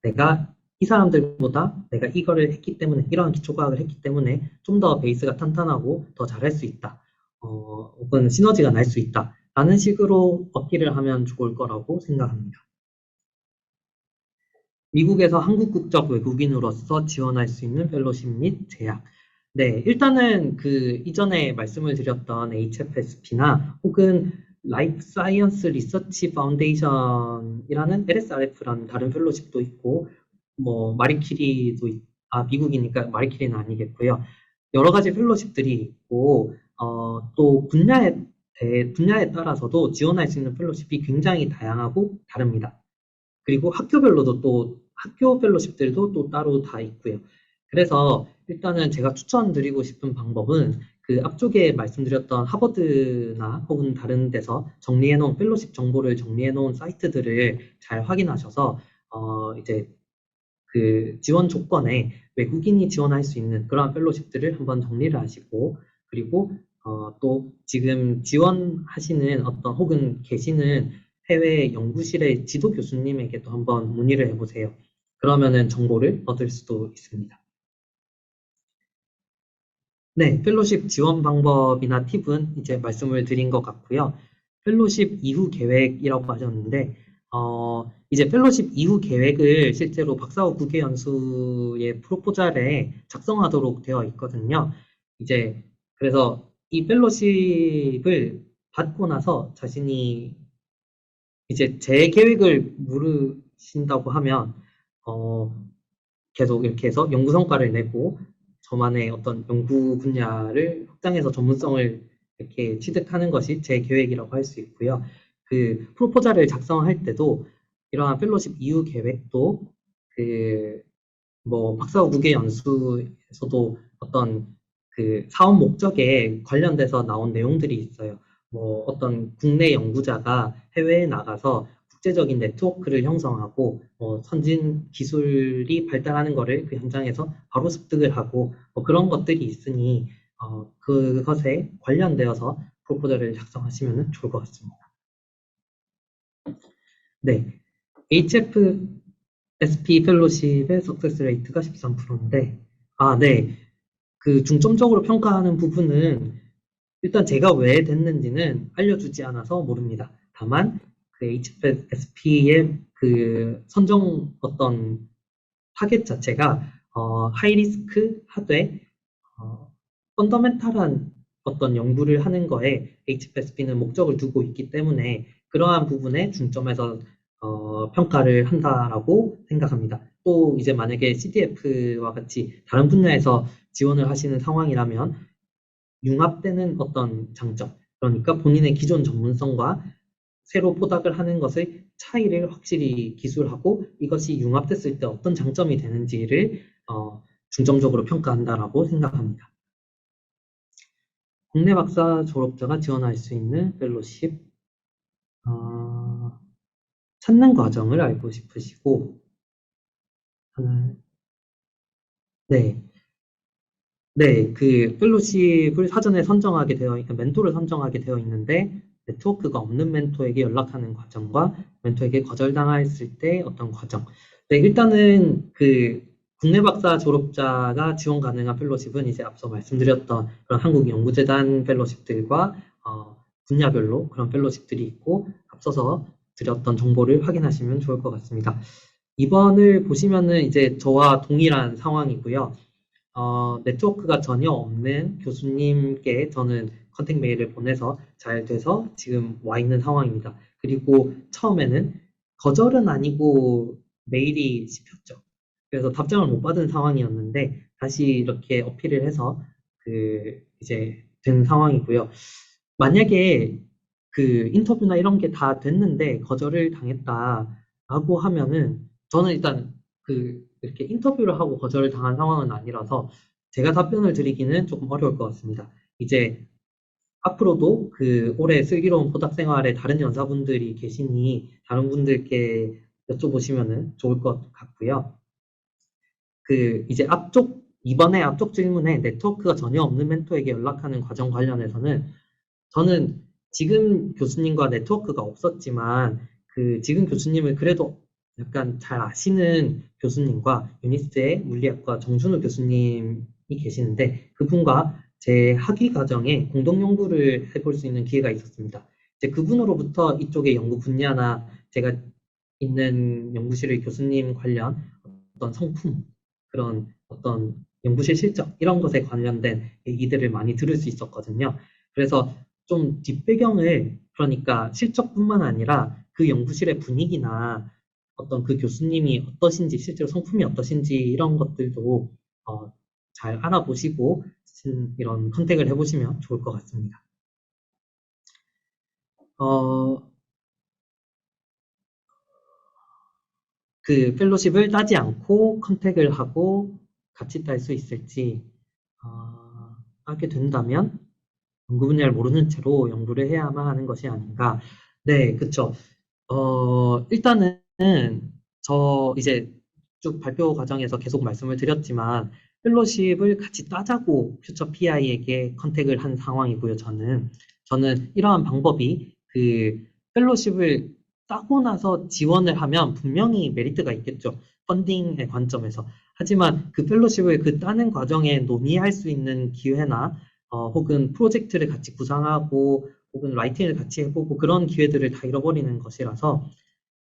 내가 이 사람들보다 내가 이거를 했기 때문에 이러한 기초과학을 했기 때문에 좀 더 베이스가 탄탄하고 더 잘할 수 있다. 혹은 시너지가 날 수 있다. 라는 식으로 어필을 하면 좋을 거라고 생각합니다. 미국에서 한국 국적 외국인으로서 지원할 수 있는 펠로십 및 제약. 네, 일단은 그 이전에 말씀을 드렸던 HFSP나 혹은 라이프 사이언스 리서치 파운데이션이라는 LSRF라는 다른 펠로십도 있고, 뭐 마리키리도 미국이니까 마리키리는 아니겠고요. 여러 가지 펠로십들이 있고, 또 분야에 따라서도 지원할 수 있는 펠로십이 굉장히 다양하고 다릅니다. 그리고 학교별로도 또 학교 펠로십들도 또 따로 다 있고요. 그래서 일단은 제가 추천드리고 싶은 방법은 그 앞쪽에 말씀드렸던 하버드나 혹은 다른 데서 정리해 놓은 펠로십 정보를 정리해 놓은 사이트들을 잘 확인하셔서 이제 그 지원 조건에 외국인이 지원할 수 있는 그러한 펠로십들을 한번 정리를 하시고, 그리고 또 지금 지원하시는 어떤 혹은 계시는 해외 연구실의 지도 교수님에게도 한번 문의를 해보세요. 그러면은 정보를 얻을 수도 있습니다. 네, 펠로십 지원 방법이나 팁은 이제 말씀을 드린 것 같고요. 펠로십 이후 계획이라고 하셨는데, 이제 펠로십 이후 계획을 실제로 박사후 국외연수의 프로포절에 작성하도록 되어 있거든요. 이제, 그래서 이 펠로십을 받고 나서 자신이 이제 제 계획을 물으신다고 하면, 어, 계속 이렇게 해서 연구 성과를 내고 저만의 어떤 연구 분야를 확장해서 전문성을 이렇게 취득하는 것이 제 계획이라고 할 수 있고요. 그 프로포절을 작성할 때도 이러한 펠로십 이후 계획도 그 뭐 박사후 국외 연수에서도 어떤 그 사업 목적에 관련돼서 나온 내용들이 있어요. 뭐 어떤 국내 연구자가 해외에 나가서 국제적인 네트워크를 형성하고 선진 기술이 발달하는 거를 그 현장에서 바로 습득을 하고 뭐 그런 것들이 있으니 그것에 관련되어서 프로포저를 작성하시면 좋을 것 같습니다. 네, HFSP 펠로십의 석세스 레이트가 13%인데, 네, 그 중점적으로 평가하는 부분은 일단 제가 왜 됐는지는 알려주지 않아서 모릅니다. 다만 그 HFSP의 그 선정 어떤 타겟 자체가 하이리스크 하되 펀더멘탈한 어떤 연구를 하는 거에 HFSP는 목적을 두고 있기 때문에 그러한 부분에 중점해서 평가를 한다라고 생각합니다. 또 이제 만약에 CDF와 같이 다른 분야에서 지원을 하시는 상황이라면 융합되는 어떤 장점, 그러니까 본인의 기존 전문성과 새로 포닥을 하는 것의 차이를 확실히 기술하고 이것이 융합됐을 때 어떤 장점이 되는지를 중점적으로 평가한다라고 생각합니다. 국내 박사 졸업자가 지원할 수 있는 펠로십, 찾는 과정을 알고 싶으시고, 네, 네, 그 펠로십을 사전에 선정하게 되어, 그러니까 멘토를 선정하게 되어 있는데, 네트워크가 없는 멘토에게 연락하는 과정과 멘토에게 거절당했을 때 어떤 과정. 네, 일단은 그 국내 박사 졸업자가 지원 가능한 펠로십은 이제 앞서 말씀드렸던 그런 한국연구재단 펠로십들과 분야별로 그런 펠로십들이 있고, 앞서서 드렸던 정보를 확인하시면 좋을 것 같습니다. 이번을 보시면은 이제 저와 동일한 상황이고요. 네트워크가 전혀 없는 교수님께 저는 컨택 메일을 보내서 잘 돼서 지금 와 있는 상황입니다. 그리고 처음에는 거절은 아니고 메일이 씹혔죠. 그래서 답장을 못 받은 상황이었는데 다시 이렇게 어필을 해서 이제 된 상황이고요. 만약에 그 인터뷰나 이런 게 다 됐는데 거절을 당했다라고 하면은 저는 일단 이렇게 인터뷰를 하고 거절을 당한 상황은 아니라서 제가 답변을 드리기는 조금 어려울 것 같습니다. 이제 앞으로도 그 올해 슬기로운 포닥 생활에 다른 연사분들이 계시니 다른 분들께 여쭤보시면은 좋을 것 같고요. 이제 이번에 앞쪽 질문에 네트워크가 전혀 없는 멘토에게 연락하는 과정 관련해서는 저는 지금 교수님과 네트워크가 없었지만 지금 교수님을 그래도 약간 잘 아시는 교수님과 유니스트의 물리학과 정준우 교수님이 계시는데 그분과 제 학위 과정에 공동 연구를 해볼 수 있는 기회가 있었습니다. 이제 그분으로부터 이쪽의 연구 분야나 제가 있는 연구실의 교수님 관련 어떤 성품, 그런 어떤 연구실 실적 이런 것에 관련된 얘기들을 많이 들을 수 있었거든요. 그래서 좀 뒷배경을 그러니까 실적뿐만 아니라 그 연구실의 분위기나 어떤 그 교수님이 어떠신지 실제로 성품이 어떠신지 이런 것들도 잘 알아보시고 이런 컨택을 해보시면 좋을 것 같습니다. 그 펠로십을 따지 않고 컨택을 하고 같이 딸 수 있을지 하게 된다면 연구 분야를 모르는 채로 연구를 해야만 하는 것이 아닌가. 네, 그쵸. 일단은 저 이제 쭉 발표 과정에서 계속 말씀을 드렸지만 펠로십을 같이 따자고 퓨처 PI에게 컨택을 한 상황이고요. 저는 이러한 방법이 펠로십을 따고 나서 지원을 하면 분명히 메리트가 있겠죠. 펀딩의 관점에서. 하지만 그 펠로십을 따는 과정에 논의할 수 있는 기회나 혹은 프로젝트를 같이 구상하고 혹은 라이팅을 같이 해보고 그런 기회들을 다 잃어버리는 것이라서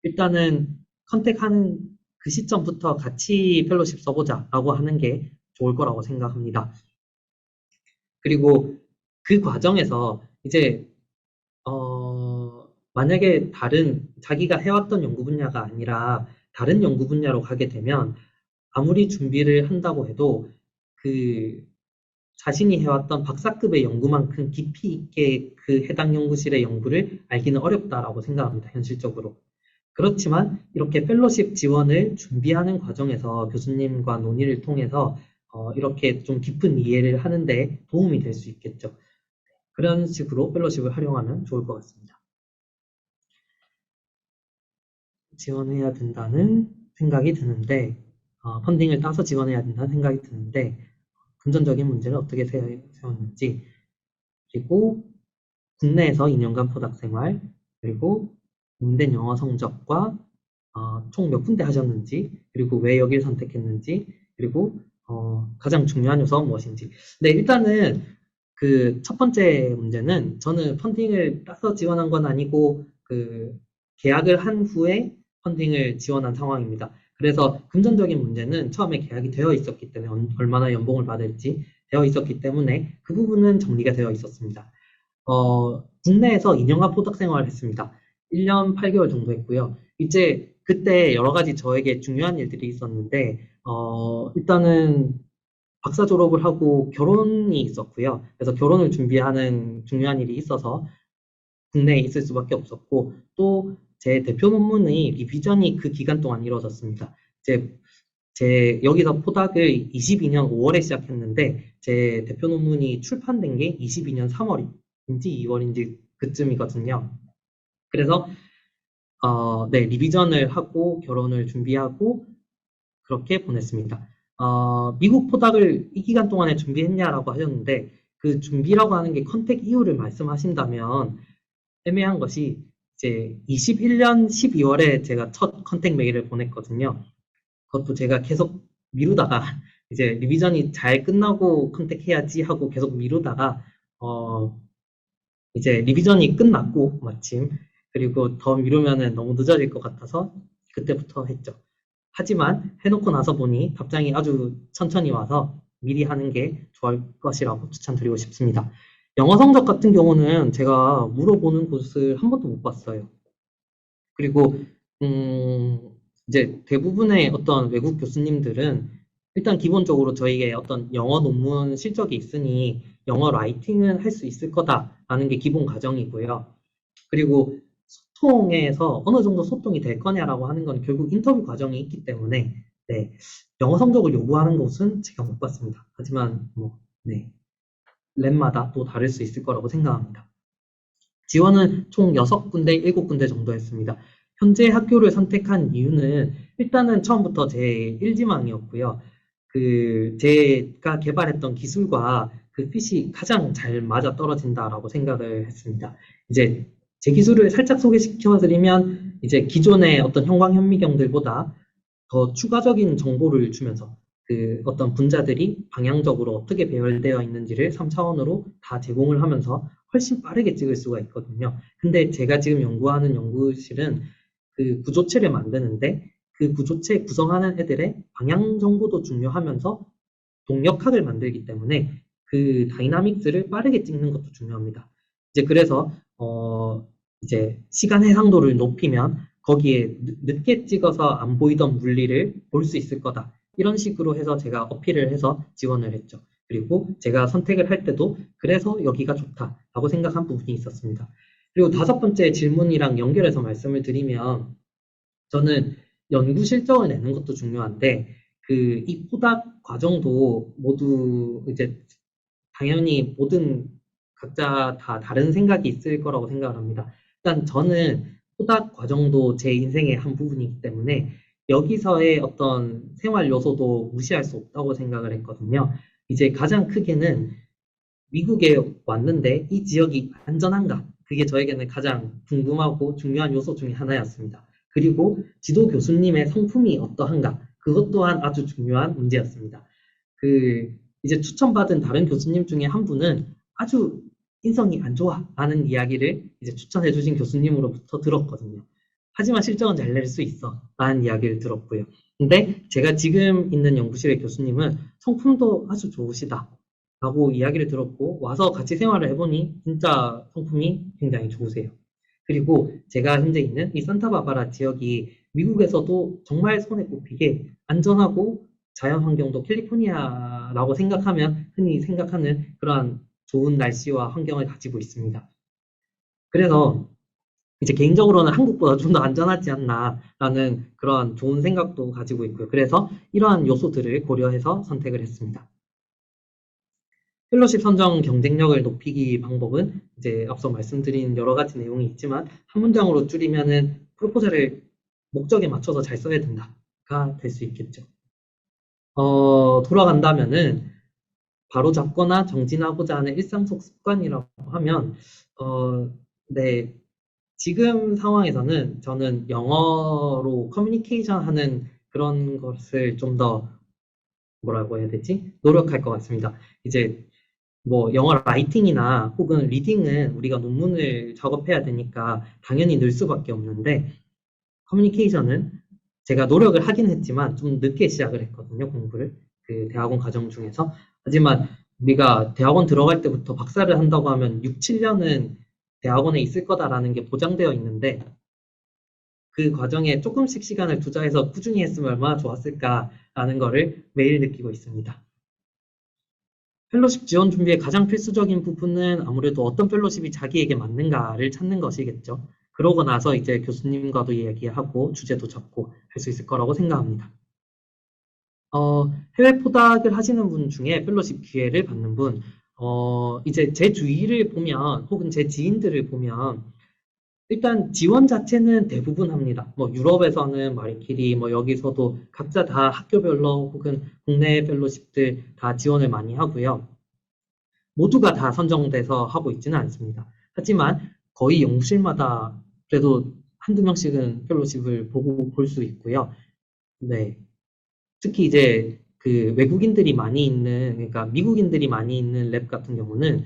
일단은 컨택하는 그 시점부터 같이 펠로십 써보자라고 하는 게 좋을 거라고 생각합니다. 그리고 그 과정에서 이제 만약에 자기가 해왔던 연구 분야가 아니라 다른 연구 분야로 가게 되면 아무리 준비를 한다고 해도 자신이 해왔던 박사급의 연구만큼 깊이 있게 해당 연구실의 연구를 알기는 어렵다라고 생각합니다, 현실적으로. 그렇지만 이렇게 펠로십 지원을 준비하는 과정에서 교수님과 논의를 통해서 이렇게 좀 깊은 이해를 하는데 도움이 될 수 있겠죠. 그런 식으로 펠로십을 활용하면 좋을 것 같습니다. 지원해야 된다는 생각이 드는데, 펀딩을 따서 지원해야 된다는 생각이 드는데, 금전적인 문제를 어떻게 세웠는지, 그리고 국내에서 2년간 포닥생활, 그리고 공대 영어 성적과 총 몇 군데 하셨는지, 그리고 왜 여기를 선택했는지, 그리고 가장 중요한 요소가 무엇인지. 네, 일단은 그 첫 번째 문제는 저는 펀딩을 따서 지원한 건 아니고 그 계약을 한 후에 펀딩을 지원한 상황입니다. 그래서 금전적인 문제는 처음에 계약이 되어 있었기 때문에 얼마나 연봉을 받을지 되어 있었기 때문에 그 부분은 정리가 되어 있었습니다. 국내에서 2년간 포닥 생활을 했습니다. 1년 8개월 정도 했고요. 이제 그때 여러 가지 저에게 중요한 일들이 있었는데, 일단은 박사 졸업을 하고 결혼이 있었고요. 그래서 결혼을 준비하는 중요한 일이 있어서 국내에 있을 수밖에 없었고, 또 제 대표 논문의 리비전이 그 기간 동안 이루어졌습니다. 제 여기서 포닥을 22년 5월에 시작했는데, 제 대표 논문이 출판된 게 22년 3월인지 2월인지 그쯤이거든요. 그래서 네, 리비전을 하고 결혼을 준비하고 그렇게 보냈습니다. 미국 포닥을 이 기간 동안에 준비했냐라고 하셨는데, 그 준비라고 하는 게 컨택 이유를 말씀하신다면 애매한 것이 이제 21년 12월에 제가 첫 컨택 메일을 보냈거든요. 그것도 제가 계속 미루다가 이제 리비전이 잘 끝나고 컨택해야지 하고 계속 미루다가 이제 리비전이 끝났고 마침 그리고 더 미루면은 너무 늦어질 것 같아서 그때부터 했죠. 하지만 해놓고 나서 보니 답장이 아주 천천히 와서 미리 하는 게 좋을 것이라고 추천드리고 싶습니다. 영어 성적 같은 경우는 제가 물어보는 곳을 한 번도 못 봤어요. 그리고 이제 대부분의 어떤 외국 교수님들은 일단 기본적으로 저희의 어떤 영어 논문 실적이 있으니 영어 라이팅은 할 수 있을 거다라는 게 기본 가정이고요. 그리고 소통에서 어느 정도 소통이 될 거냐라고 하는 건 결국 인터뷰 과정이 있기 때문에 네, 영어 성적을 요구하는 곳은 제가 못 봤습니다. 하지만 뭐 네, 랩마다 또 다를 수 있을 거라고 생각합니다. 지원은 총 6군데, 7군데 정도 했습니다. 현재 학교를 선택한 이유는 일단은 처음부터 제 1지망이었고요. 제가 개발했던 기술과 그 핏이 가장 잘 맞아 떨어진다라고 생각을 했습니다. 이제 제 기술을 살짝 소개시켜 드리면 이제 기존의 어떤 형광현미경들보다 더 추가적인 정보를 주면서 그 어떤 분자들이 방향적으로 어떻게 배열되어 있는지를 3차원으로 다 제공을 하면서 훨씬 빠르게 찍을 수가 있거든요. 근데 제가 지금 연구하는 연구실은 그 구조체를 만드는데 그 구조체 구성하는 애들의 방향 정보도 중요하면서 동력학을 만들기 때문에 그 다이나믹스를 빠르게 찍는 것도 중요합니다. 이제 그래서 이제 시간 해상도를 높이면 거기에 늦게 찍어서 안 보이던 물리를 볼 수 있을 거다. 이런 식으로 해서 제가 어필을 해서 지원을 했죠. 그리고 제가 선택을 할 때도 그래서 여기가 좋다라고 생각한 부분이 있었습니다. 그리고 5번째 질문이랑 연결해서 말씀을 드리면 저는 연구 실적을 내는 것도 중요한데 이 포닥 과정도 모두 이제 당연히 모든 각자 다 다른 생각이 있을 거라고 생각을 합니다. 일단 저는 포닥 과정도 제 인생의 한 부분이기 때문에 여기서의 어떤 생활 요소도 무시할 수 없다고 생각을 했거든요. 이제 가장 크게는 미국에 왔는데 이 지역이 안전한가? 그게 저에게는 가장 궁금하고 중요한 요소 중에 하나였습니다. 그리고 지도 교수님의 성품이 어떠한가? 그것 또한 아주 중요한 문제였습니다. 이제 추천받은 다른 교수님 중에 한 분은 아주 인성이 안 좋아 라는 이야기를 이제 추천해 주신 교수님으로부터 들었거든요. 하지만 실적은 잘 낼 수 있어 라는 이야기를 들었고요. 근데 제가 지금 있는 연구실의 교수님은 성품도 아주 좋으시다 라고 이야기를 들었고 와서 같이 생활을 해보니 진짜 성품이 굉장히 좋으세요. 그리고 제가 현재 있는 이 산타바바라 지역이 미국에서도 정말 손에 꼽히게 안전하고 자연 환경도 캘리포니아라고 생각하면 흔히 생각하는 그러한 좋은 날씨와 환경을 가지고 있습니다. 그래서 이제 개인적으로는 한국보다 좀 더 안전하지 않나라는 그런 좋은 생각도 가지고 있고요. 그래서 이러한 요소들을 고려해서 선택을 했습니다. 펠로십 선정 경쟁력을 높이기 방법은 이제 앞서 말씀드린 여러 가지 내용이 있지만 한 문장으로 줄이면은 프로포절을 목적에 맞춰서 잘 써야 된다가 될 수 있겠죠. 돌아간다면은 바로 잡거나 정진하고자 하는 일상 속 습관이라고 하면 네, 지금 상황에서는 저는 영어로 커뮤니케이션 하는 그런 것을 좀 더 뭐라고 해야 되지? 노력할 것 같습니다. 이제 뭐 영어 라이팅이나 혹은 리딩은 우리가 논문을 작업해야 되니까 당연히 늘 수밖에 없는데 커뮤니케이션은 제가 노력을 하긴 했지만 좀 늦게 시작을 했거든요, 공부를. 그 대학원 과정 중에서. 하지만 우리가 대학원 들어갈 때부터 박사를 한다고 하면 6, 7년은 대학원에 있을 거다라는 게 보장되어 있는데 그 과정에 조금씩 시간을 투자해서 꾸준히 했으면 얼마나 좋았을까라는 거를 매일 느끼고 있습니다. 펠로십 지원 준비의 가장 필수적인 부분은 아무래도 어떤 펠로십이 자기에게 맞는가를 찾는 것이겠죠. 그러고 나서 이제 교수님과도 이야기하고 주제도 잡고 할 수 있을 거라고 생각합니다. 해외 포닥을 하시는 분 중에 펠로십 기회를 받는 분, 이제 제 주위를 보면 혹은 제 지인들을 보면 일단 지원 자체는 대부분 합니다. 뭐 유럽에서는 마리키리, 뭐 여기서도 각자 다 학교별로 혹은 국내 펠로십들 다 지원을 많이 하고요. 모두가 다 선정돼서 하고 있지는 않습니다. 하지만 거의 연구실마다 그래도 한두 명씩은 펠로십을 보고 볼 수 있고요. 네. 특히 이제 그 외국인들이 많이 있는, 그러니까 미국인들이 많이 있는 랩 같은 경우는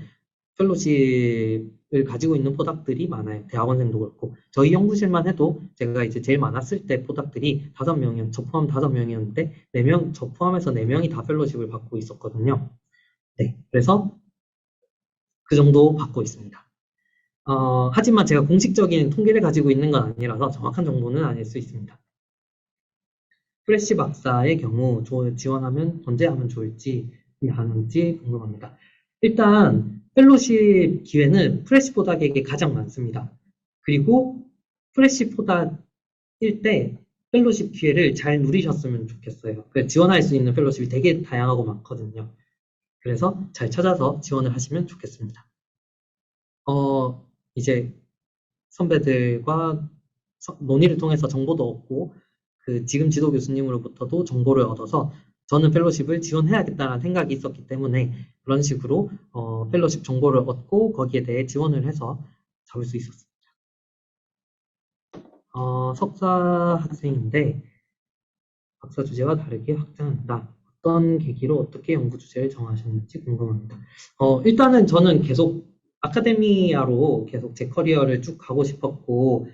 펠로십을 가지고 있는 포닥들이 많아요. 대학원생도 그렇고. 저희 연구실만 해도 제가 이제 제일 많았을 때 포닥들이 5명이었, 저 포함 5명이었는데, 4명, 저 포함해서 4명이 다 펠로십을 받고 있었거든요. 네. 그래서 그 정도 받고 있습니다. 하지만 제가 공식적인 통계를 가지고 있는 건 아니라서 정확한 정보는 아닐 수 있습니다. 프레시 박사의 경우 지원하면 언제 하면 좋을지 하는지 궁금합니다. 일단 펠로십 기회는 프레시 포닥에게 가장 많습니다. 그리고 프레시 포닥일 때 펠로십 기회를 잘 누리셨으면 좋겠어요. 지원할 수 있는 펠로십이 되게 다양하고 많거든요. 그래서 잘 찾아서 지원을 하시면 좋겠습니다. 이제 선배들과 논의를 통해서 정보도 얻고 그 지금 지도 교수님으로부터도 정보를 얻어서 저는 펠로십을 지원해야겠다는 생각이 있었기 때문에 그런 식으로 펠로십 정보를 얻고 거기에 대해 지원을 해서 잡을 수 있었습니다. 석사 학생인데 박사 주제와 다르게 확장한다. 어떤 계기로 어떻게 연구 주제를 정하셨는지 궁금합니다. 일단은 저는 계속 아카데미아로 계속 제 커리어를 쭉 가고 싶었고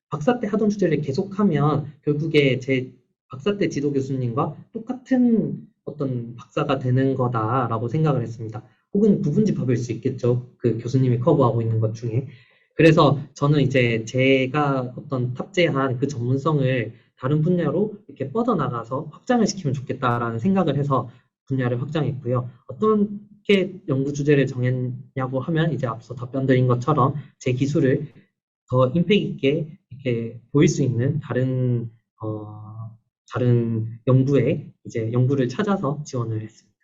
박사 때 하던 주제를 계속하면 결국에 제 박사 때 지도 교수님과 똑같은 어떤 박사가 되는 거다라고 생각을 했습니다. 혹은 부분집합일 수 있겠죠. 그 교수님이 커버하고 있는 것 중에. 그래서 저는 이제 제가 어떤 탑재한 그 전문성을 다른 분야로 이렇게 뻗어나가서 확장을 시키면 좋겠다라는 생각을 해서 분야를 확장했고요. 어떻게 연구 주제를 정했냐고 하면 이제 앞서 답변 드린 것처럼 제 기술을 더 임팩 있게 이렇게 보일 수 있는 다른 연구에 이제 연구를 찾아서 지원을 했습니다.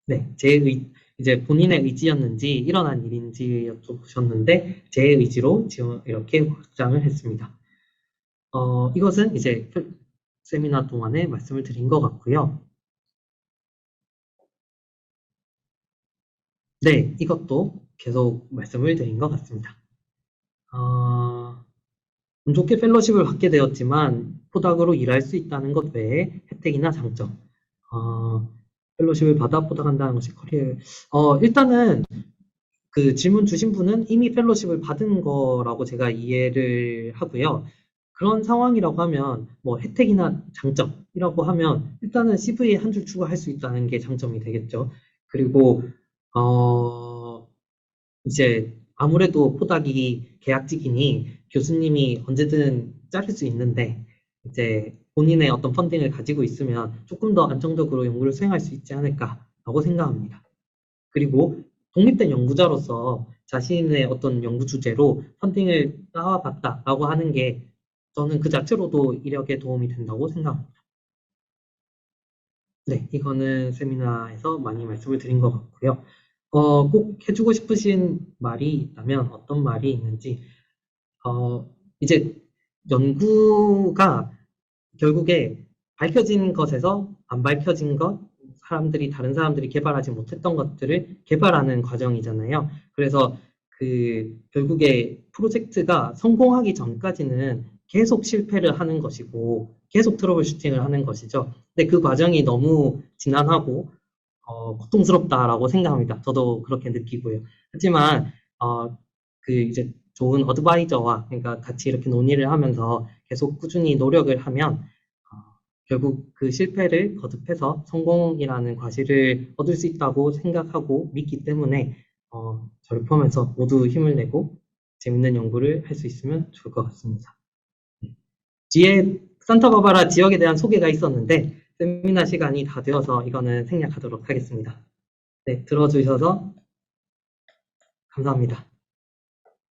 네, 이제 본인의 의지였는지 일어난 일인지 여쭤보셨는데 제 의지로 지원 이렇게 확장을 했습니다. 이것은 이제 세미나 동안에 말씀을 드린 것 같고요. 네, 이것도 계속 말씀을 드린 것 같습니다. 운 좋게 펠로십을 받게 되었지만 포닥으로 일할 수 있다는 것 외에 혜택이나 장점. 펠로십을 받아 포닥한다는 것이 커리어. 일단은 그 질문 주신 분은 이미 펠로십을 받은 거라고 제가 이해를 하고요. 그런 상황이라고 하면 뭐 혜택이나 장점이라고 하면 일단은 CV에 한 줄 추가할 수 있다는 게 장점이 되겠죠. 그리고 이제 아무래도 포닥이 계약직이니 교수님이 언제든 자를 수 있는데 이제 본인의 어떤 펀딩을 가지고 있으면 조금 더 안정적으로 연구를 수행할 수 있지 않을까라고 생각합니다. 그리고 독립된 연구자로서 자신의 어떤 연구 주제로 펀딩을 따와봤다라고 하는 게 저는 그 자체로도 이력에 도움이 된다고 생각합니다. 네, 이거는 세미나에서 많이 말씀을 드린 것 같고요. 꼭 해주고 싶으신 말이 있다면 어떤 말이 있는지, 이제 연구가 결국에 밝혀진 것에서 안 밝혀진 것, 다른 사람들이 개발하지 못했던 것들을 개발하는 과정이잖아요. 그래서 결국에 프로젝트가 성공하기 전까지는 계속 실패를 하는 것이고, 계속 트러블 슈팅을 하는 것이죠. 근데 그 과정이 너무 지난하고, 고통스럽다라고 생각합니다. 저도 그렇게 느끼고요. 하지만, 이제 좋은 어드바이저와, 그러니까 같이 이렇게 논의를 하면서 계속 꾸준히 노력을 하면, 결국 그 실패를 거듭해서 성공이라는 과실을 얻을 수 있다고 생각하고 믿기 때문에, 저를 포함해서 모두 힘을 내고 재밌는 연구를 할 수 있으면 좋을 것 같습니다. 네. 뒤에 산타바바라 지역에 대한 소개가 있었는데, 세미나 시간이 다 되어서 이거는 생략하도록 하겠습니다. 네, 들어주셔서 감사합니다.